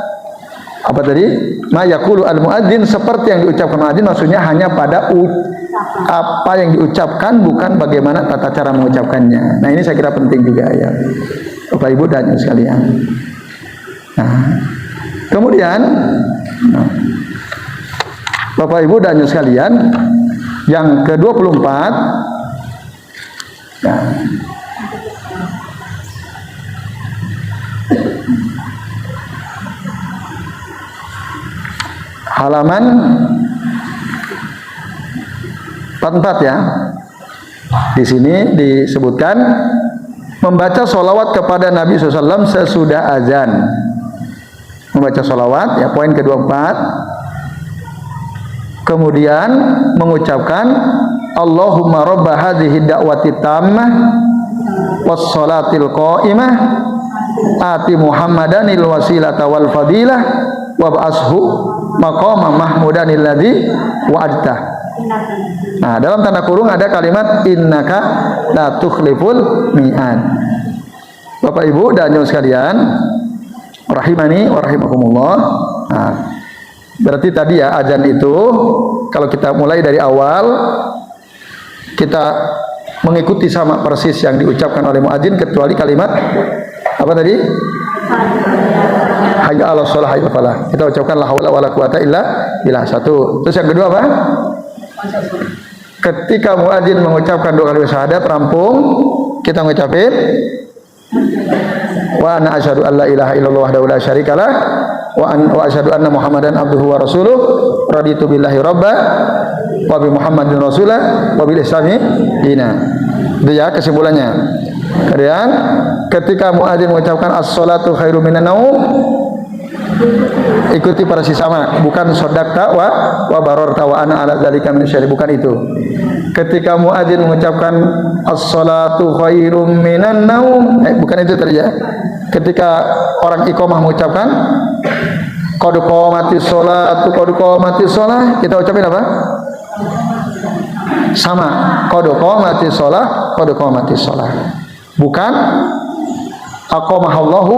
apa tadi? Ma yaqulu al muadzin, seperti yang diucapkan muadzin, maksudnya hanya pada apa yang diucapkan, bukan bagaimana tata cara mengucapkannya. Nah, ini saya kira penting juga ya, Bapak Ibu dan sekalian. Nah, kemudian Bapak Ibu dan sekalian, yang ke-24 ya, halaman 44 ya. Di sini disebutkan membaca sholawat kepada Nabi SAW sesudah azan. Membaca sholawat ya, poin ke-24. Kemudian mengucapkan Allahumma robba hadhihi da'wati tammah was sholatil qa'imah ati Muhammadanil wasilata wal fadilah wa ba'ashu maqama mahmudanil ladzi wa'adtah. Nah, dalam tanda kurung ada kalimat innaka la tukhliful mi'ad. Bapak Ibu dan jemaah sekalian, rahimani wa rahimakumullah. Nah, berarti tadi ya, azan itu kalau kita mulai dari awal, kita mengikuti sama persis yang diucapkan oleh muadzin, kecuali kalimat apa tadi? Hayya 'alas shalah, hayya 'alal falah. Kita ucapkan la haula wala quwata illa billah. Satu. Terus yang kedua apa? Ketika muadzin mengucapkan dua kalimat syahadat rampung, kita mengucapkan wa ana asyhadu an la ilaha illallah wahdahu la syarikalah wa asyhadu anna Muhammadan abduhu wa rasuluh raditu billahi rabba wa bi Muhammadin rasulah wa bil islami dina. Itu ya kesimpulannya. Kemudian ketika muadzin mengucapkan as-sholatu khairum minan naum, ikuti persis sama, bukan sodakta wa barorta wa ana ala dzalika min syari, bukan itu. Ketika muadzin mengucapkan as-sholatu khairum minan naum, bukan itu tadi ya. Ketika orang iqamah mengucapkan qad qamatis sholatu qad qamatis shalah, kita ucapin apa? Sama, qad qamatis shalah qad qamatis shalah. Bukan aqamahallahu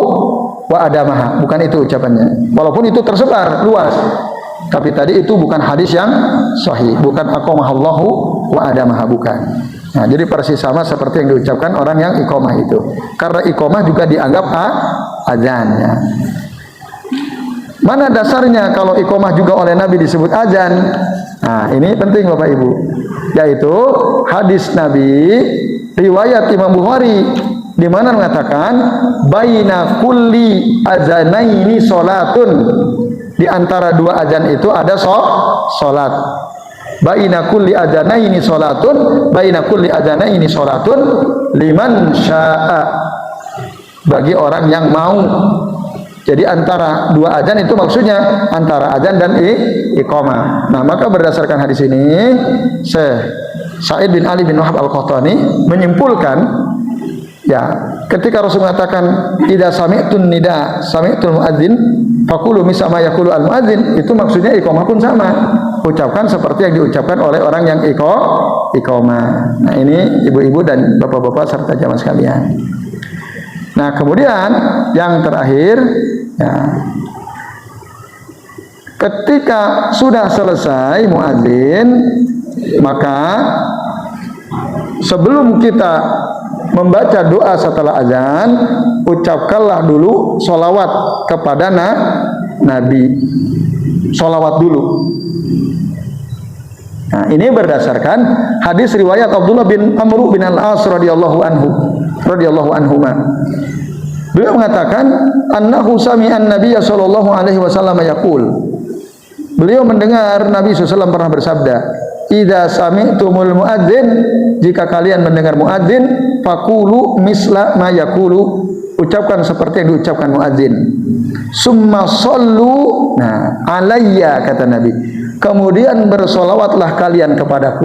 wa adamaha, bukan itu ucapannya. Walaupun itu tersebar luas, tapi tadi itu bukan hadis yang sahih, bukan aqamahallahu wa adamaha, bukan. Nah, jadi persis sama seperti yang diucapkan orang yang iqamah itu. Karena iqamah juga dianggap azan ya. Mana dasarnya kalau iqamah juga oleh Nabi disebut azan? Nah, ini penting Bapak Ibu. Yaitu hadis Nabi riwayat Imam Bukhari di mana mengatakan baina kulli azanaini salatun, di antara dua azan itu ada salat. Baina kulli azanaini salatun, baina kulli azanaini salatun liman syaa, bagi orang yang mau. Jadi antara dua azan itu maksudnya antara azan dan iqamah. Nah, maka berdasarkan hadis ini Syekh Sa'id bin Ali bin Wahab Al-Qahtani menyimpulkan ya, ketika Rasul mengatakan idza sami'tun nida sami'tul muadzin faqulu misla ma yaqulu al muadzin, itu maksudnya iqamah pun sama, ucapkan seperti yang diucapkan oleh orang yang iqamah. Nah, ini ibu-ibu dan bapak-bapak serta jamaah sekalian. Nah, kemudian yang terakhir ya, ketika sudah selesai muadzin, maka sebelum kita membaca doa setelah azan, ucapkanlah dulu sholawat kepada Nabi. Sholawat dulu. Nah, ini berdasarkan hadis riwayat Abdullah bin Amr bin Al-As radhiyallahu anhuma. Beliau mengatakan annahu sami'an Nabiy sallallahu alaihi wasallam yaqul. Beliau mendengar Nabi SAW pernah bersabda, idza sami'tumul muadzin, jika kalian mendengar muadzin, faqulu misla ma yaqulu, ucapkan seperti yang diucapkan muadzin. Summa shallu, nah, alayya, kata Nabi, kemudian bersolawatlah kalian kepadaku.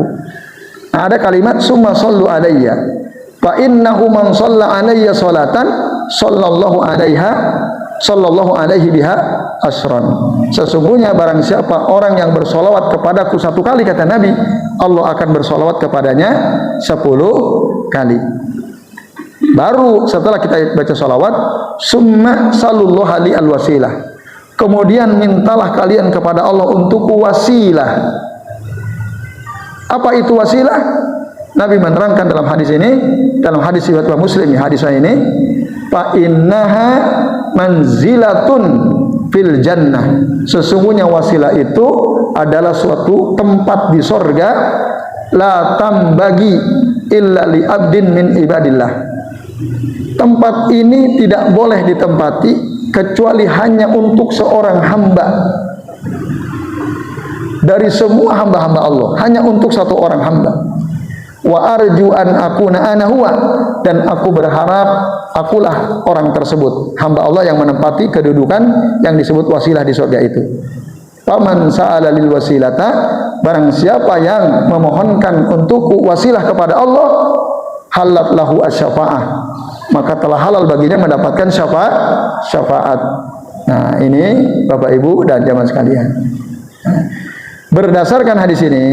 Nah, ada kalimat summa shallu alayya, fa innahu man shalla alayya salatan sallallahu alaihi biha asran. Sesungguhnya barang siapa orang yang bersolawat kepadaku satu kali, kata Nabi, Allah akan bersolawat kepadanya 10 kali. Baru setelah kita baca solawat, summa sallallahu alaihi al-wasilah, kemudian mintalah kalian kepada Allah untuk wasilah. Apa itu wasilah? Nabi menerangkan dalam hadis ini, dalam hadis riwayat Muslim, hadis ini, fa innaha manzilatun fil jannah, sesungguhnya wasilah itu adalah suatu tempat di sorga, la tambagi illa li abdin min ibadillah. Tempat ini tidak boleh ditempati kecuali hanya untuk seorang hamba dari semua hamba-hamba Allah, hanya untuk satu orang hamba. Wa arju an akuna ana huwa, dan aku berharap akulah orang tersebut, hamba Allah yang menempati kedudukan yang disebut wasilah di surga itu. Faman sa'ala lil wasilata, barang siapa yang memohonkan untukku wasilah kepada Allah, halat lahu asy-syafa'ah, maka telah halal baginya mendapatkan syafaat. Nah, ini Bapak Ibu dan jamaah sekalian. Berdasarkan hadis ini,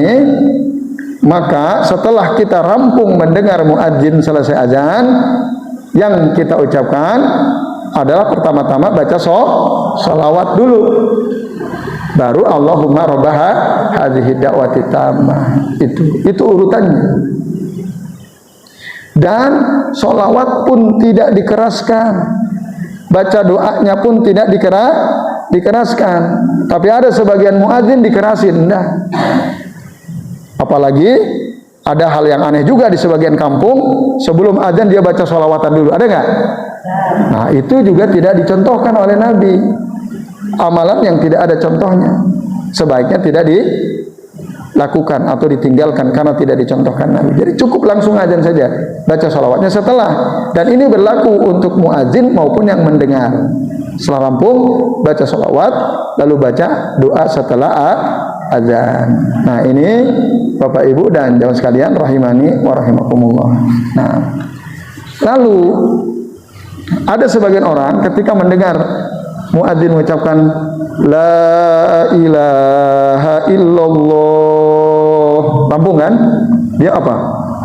maka setelah kita rampung mendengar muadzin selesai azan, yang kita ucapkan adalah pertama-tama baca sholawat dulu, baru Allahumma rabbaha hadhihi da'wati tammah. Itu urutannya. Dan sholawat pun tidak dikeraskan, baca doanya pun tidak dikeraskan. Tapi ada sebagian muadzin dikerasin, enggak. Apalagi ada hal yang aneh juga di sebagian kampung, sebelum azan dia baca sholawatan dulu, ada nggak? Nah, itu juga tidak dicontohkan oleh Nabi. Amalan yang tidak ada contohnya, sebaiknya tidak dilakukan atau ditinggalkan karena tidak dicontohkan Nabi. Jadi cukup langsung azan saja, baca sholawatnya setelah. Dan ini berlaku untuk muadzin maupun yang mendengar. Setelah rampung baca sholawat, lalu baca doa setelah azan. Nah, ini Bapak Ibu dan jamaah sekalian rahimani wa rahimakumullah. Nah, lalu ada sebagian orang ketika mendengar muadzin mengucapkan la ilaha illallah, rampung kan? Dia apa?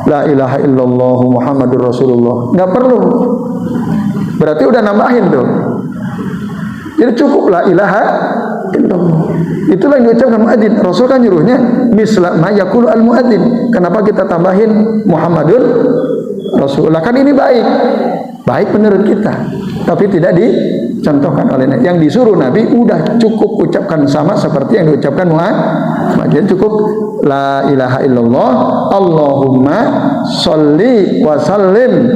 La ilaha illallah Muhammadur Rasulullah. Nggak perlu. Berarti udah nambahin tuh. Jadi cukup la ilaha illallah. Itulah yang diucapkan muadzin. Rasul kan nyuruhnya misla ma yaqulu al muadzin. Kenapa kita tambahin Muhammadur Rasulullah? Kan ini baik. Baik menurut kita, tapi tidak dicontohkan oleh Nabi. Yang disuruh Nabi udah cukup ucapkan sama seperti yang diucapkan muadzin. Cukup la ilaha illallah Allahumma sholli wa sallim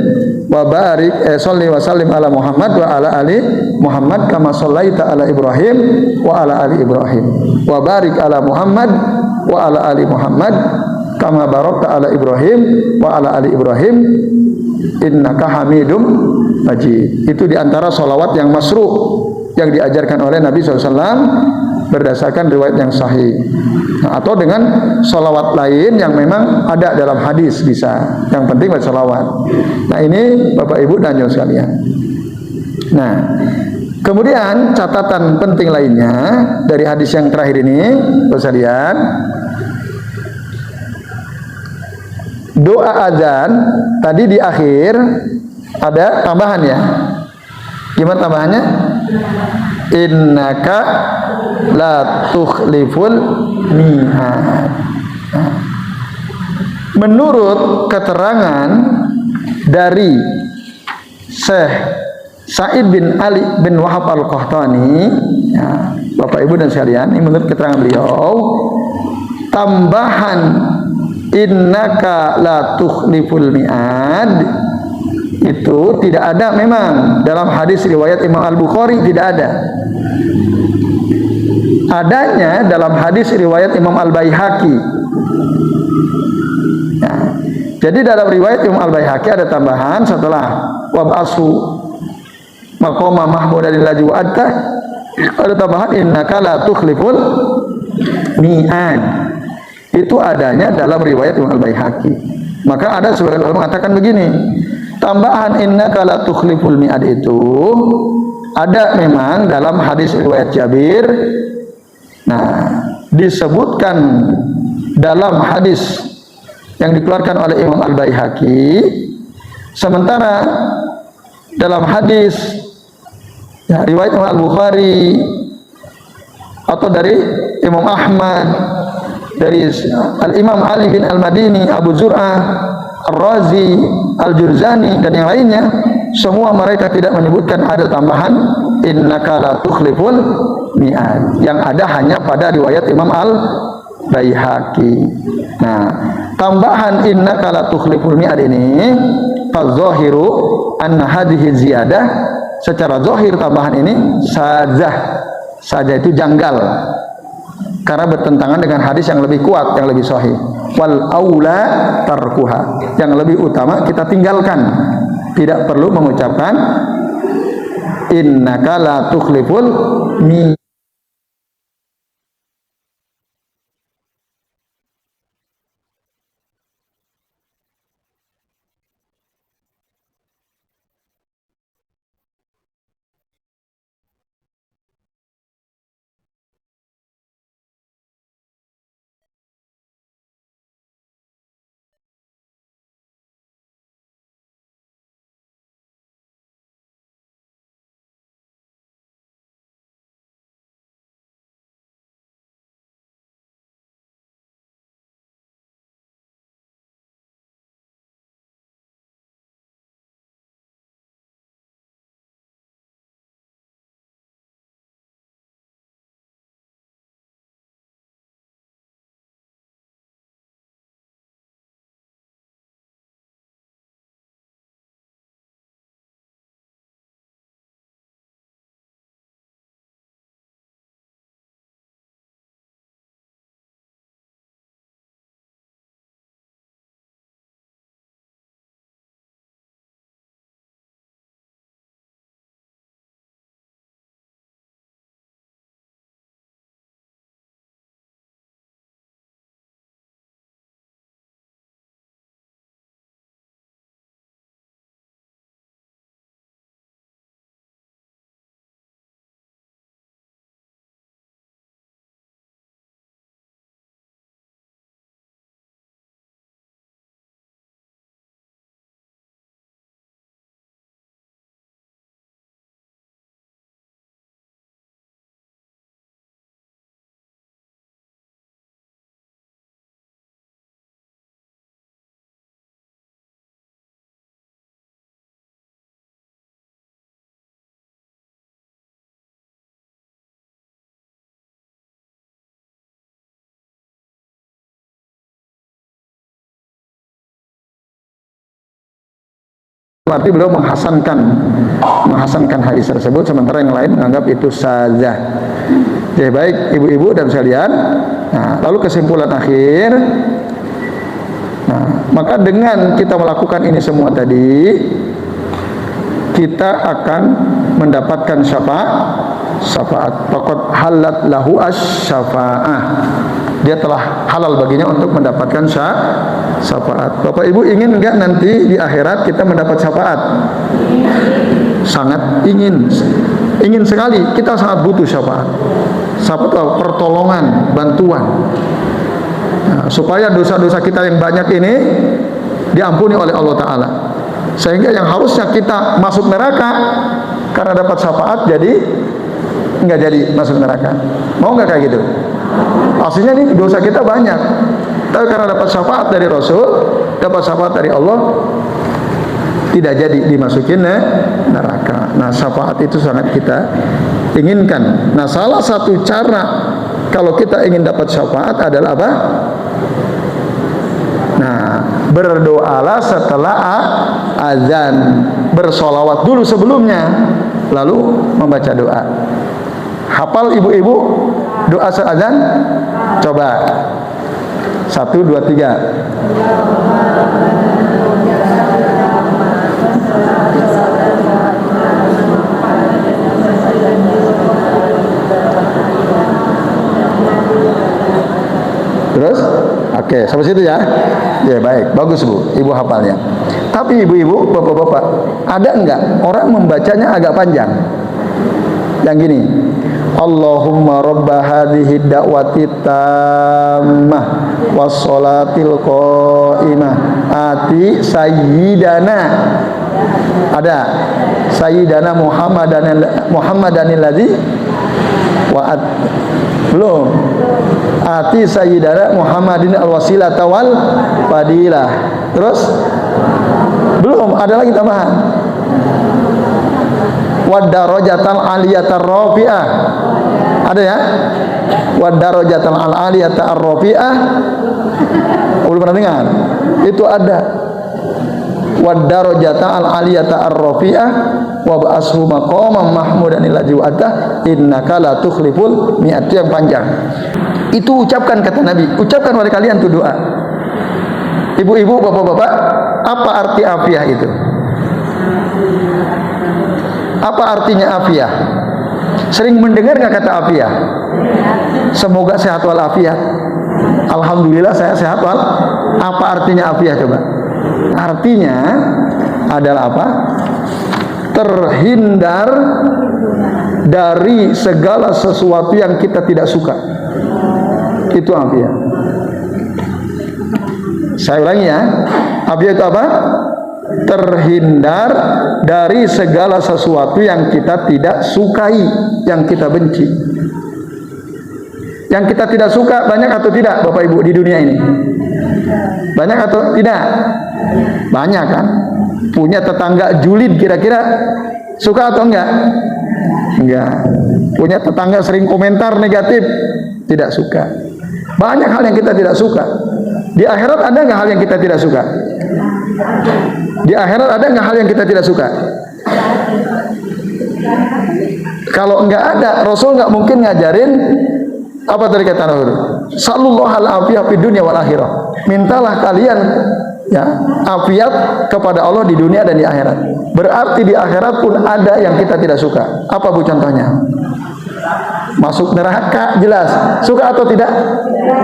wa barik sholli wa sallim ala Muhammad wa ala ali Muhammad kama shallaita ala Ibrahim wa ala ali Ibrahim wa barik ala Muhammad wa ala ali Muhammad kama barakta ala Ibrahim wa ala ali Ibrahim innaka hamidum majid. Itu diantara sholawat yang masruh yang diajarkan oleh Nabi SAW. berdasarkan riwayat yang sahih. Nah, atau dengan sholawat lain yang memang ada dalam hadis bisa. Yang penting baca sholawat. Nah ini Bapak Ibu dan Jemaah sekalian. Nah, kemudian catatan penting lainnya dari hadis yang terakhir ini, Bapak sekalian, doa azan tadi di akhir ada tambahan ya. Gimana tambahannya? Innaka la tukhliful mi'ad. Menurut keterangan dari Syekh Sa'id bin Ali bin Wahab Al-Qahtani, ya, Bapak Ibu dan sekalian, ini menurut keterangan beliau, tambahan innaka la tukhliful mi'ad itu tidak ada memang dalam hadis riwayat Imam Al-Bukhari, tidak ada. Adanya dalam hadis riwayat Imam Al-Baihaqi. Ya. Jadi dalam riwayat Imam Al-Baihaqi ada tambahan setelah wab'asu maqama mahmudan lillahi wa atta, ada tambahan innaka la tukhliful mi'ad. Itu adanya dalam riwayat Imam Al-Baihaqi. Maka ada sebagian ulama mengatakan begini, tambahan innaka la tukhliful mi'ad itu ada memang dalam hadis riwayat Jabir. Nah, disebutkan dalam hadis yang dikeluarkan oleh Imam Al-Baihaqi, sementara dalam hadis ya, riwayat Imam Al-Bukhari atau dari Imam Ahmad, dari Al-Imam Ali bin Al-Madini, Abu Zur'ah, Ar-Razi, Al-Jurzani dan yang lainnya, semua mereka tidak menyebutkan ada tambahan innaka la tukhliful mi'ad. Yang ada hanya pada riwayat Imam Al-Baihaqi. Nah, tambahan innaka la tukhliful mi'ad ini fadzahiru anna hadhihi ziyadah, secara zahir tambahan ini saja itu janggal karena bertentangan dengan hadis yang lebih kuat, yang lebih sahih. Wal aula tarkuha, yang lebih utama kita tinggalkan, tidak perlu mengucapkan innaka la tukhliful mi. Berarti beliau menghasankan hadis tersebut, sementara yang lain menganggap itu sadzah. Jadi baik ibu-ibu dan sekalian, nah, lalu kesimpulan akhir, nah, maka dengan kita melakukan ini semua tadi, kita akan mendapatkan syafaat syafaat. Faqad halat lahu asy-syafa'ah. Dia telah halal baginya untuk mendapatkan syafaat. Bapak Ibu ingin enggak nanti di akhirat kita mendapat syafaat? Sangat ingin. Ingin sekali, kita sangat butuh syafaat. Syafaat pertolongan, bantuan. Nah, supaya dosa-dosa kita yang banyak ini diampuni oleh Allah Ta'ala. Sehingga yang harusnya kita masuk neraka karena dapat syafaat, jadi nggak jadi masuk neraka. Mau nggak kayak gitu? Aslinya nih dosa kita banyak, tapi karena dapat syafaat dari Rasul, dapat syafaat dari Allah, tidak jadi dimasukin neraka. Nah, syafaat itu sangat kita inginkan. Nah, salah satu cara kalau kita ingin dapat syafaat adalah apa? Nah, berdoalah setelah azan, bersolawat dulu sebelumnya, lalu membaca doa. Hafal ibu-ibu doa azan? Coba 1, 2, 3. Terus? Oke, sampai situ ya. Ya, baik, bagus Bu, Ibu hafalnya. Tapi ibu-ibu, bapak-bapak, ada enggak orang membacanya agak panjang? Yang gini, Allahumma rabba hadhihi da'wati tammah wassolatil qaimah ati sayyidana. Ada sayyidana Muhammadanil ladzi wa'at. Belum. Ati sayyidana Muhammadin al-wasilata wal fadilah. Terus? Belum, ada lagi tambahan. Wadarajatal aliyatar rafi'ah. Ada ya? Wadarajatal aliyatar rafi'ah. Belum pernah dengar? Itu ada. Wadarajatal aliyatar rafi'ah wa ba'ashu maqaman mahmudan alladzi wa'ata innaka la tukhliful mi'at. Yang panjang. Itu ucapkan kata Nabi, ucapkan oleh kalian tuh doa. Ibu-ibu, bapak-bapak, apa arti afiah itu? Apa artinya afiah? Sering mendengar nggak kata afiah? Semoga sehat walafiat. Alhamdulillah saya sehat wal. Apa artinya afiah coba? Artinya adalah apa? Terhindar dari segala sesuatu yang kita tidak suka. Itu afiah. Saya ulangi ya. Afiah itu apa? Terhindar dari segala sesuatu yang kita tidak sukai, yang kita benci. Yang kita tidak suka banyak atau tidak Bapak Ibu di dunia ini? Banyak atau tidak? Banyak kan? Punya tetangga julid kira-kira suka atau enggak? Enggak. Punya tetangga sering komentar negatif, tidak suka. Banyak hal yang kita tidak suka. Di akhirat ada nggak hal yang kita tidak suka? Di akhirat ada nggak hal yang kita tidak suka? Kalau nggak ada, Rasul nggak mungkin ngajarin apa tadi kata Rasul? Sallallahu alaihi fi dunya wal akhirah. Mintalah kalian ya afiat kepada Allah di dunia dan di akhirat. Berarti di akhirat pun ada yang kita tidak suka. Apa Bu contohnya? Masuk neraka, jelas. Suka atau tidak?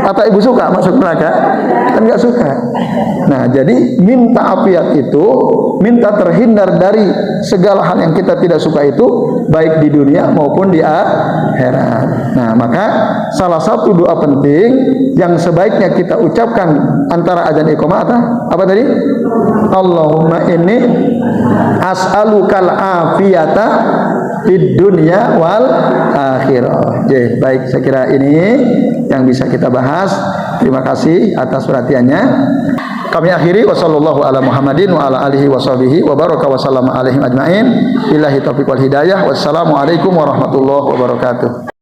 Atau ibu suka masuk neraka? Kan nggak suka. Nah, jadi minta afiat itu, minta terhindar dari segala hal yang kita tidak suka itu, baik di dunia maupun di akhirat. Nah, maka salah satu doa penting yang sebaiknya kita ucapkan antara azan iqamah apa tadi? Allahumma inni as'alukal afiyata fid dunya wal akhirah. Oke, baik, saya kira ini yang bisa kita bahas. Terima kasih atas perhatiannya. Kami akhiri wasallallahu ala Muhammadin wa ala alihi washabihi wa baraka wa sallama alaihim ajmain. Billahi taufiq wal hidayah. Wassalamualaikum warahmatullahi wabarakatuh.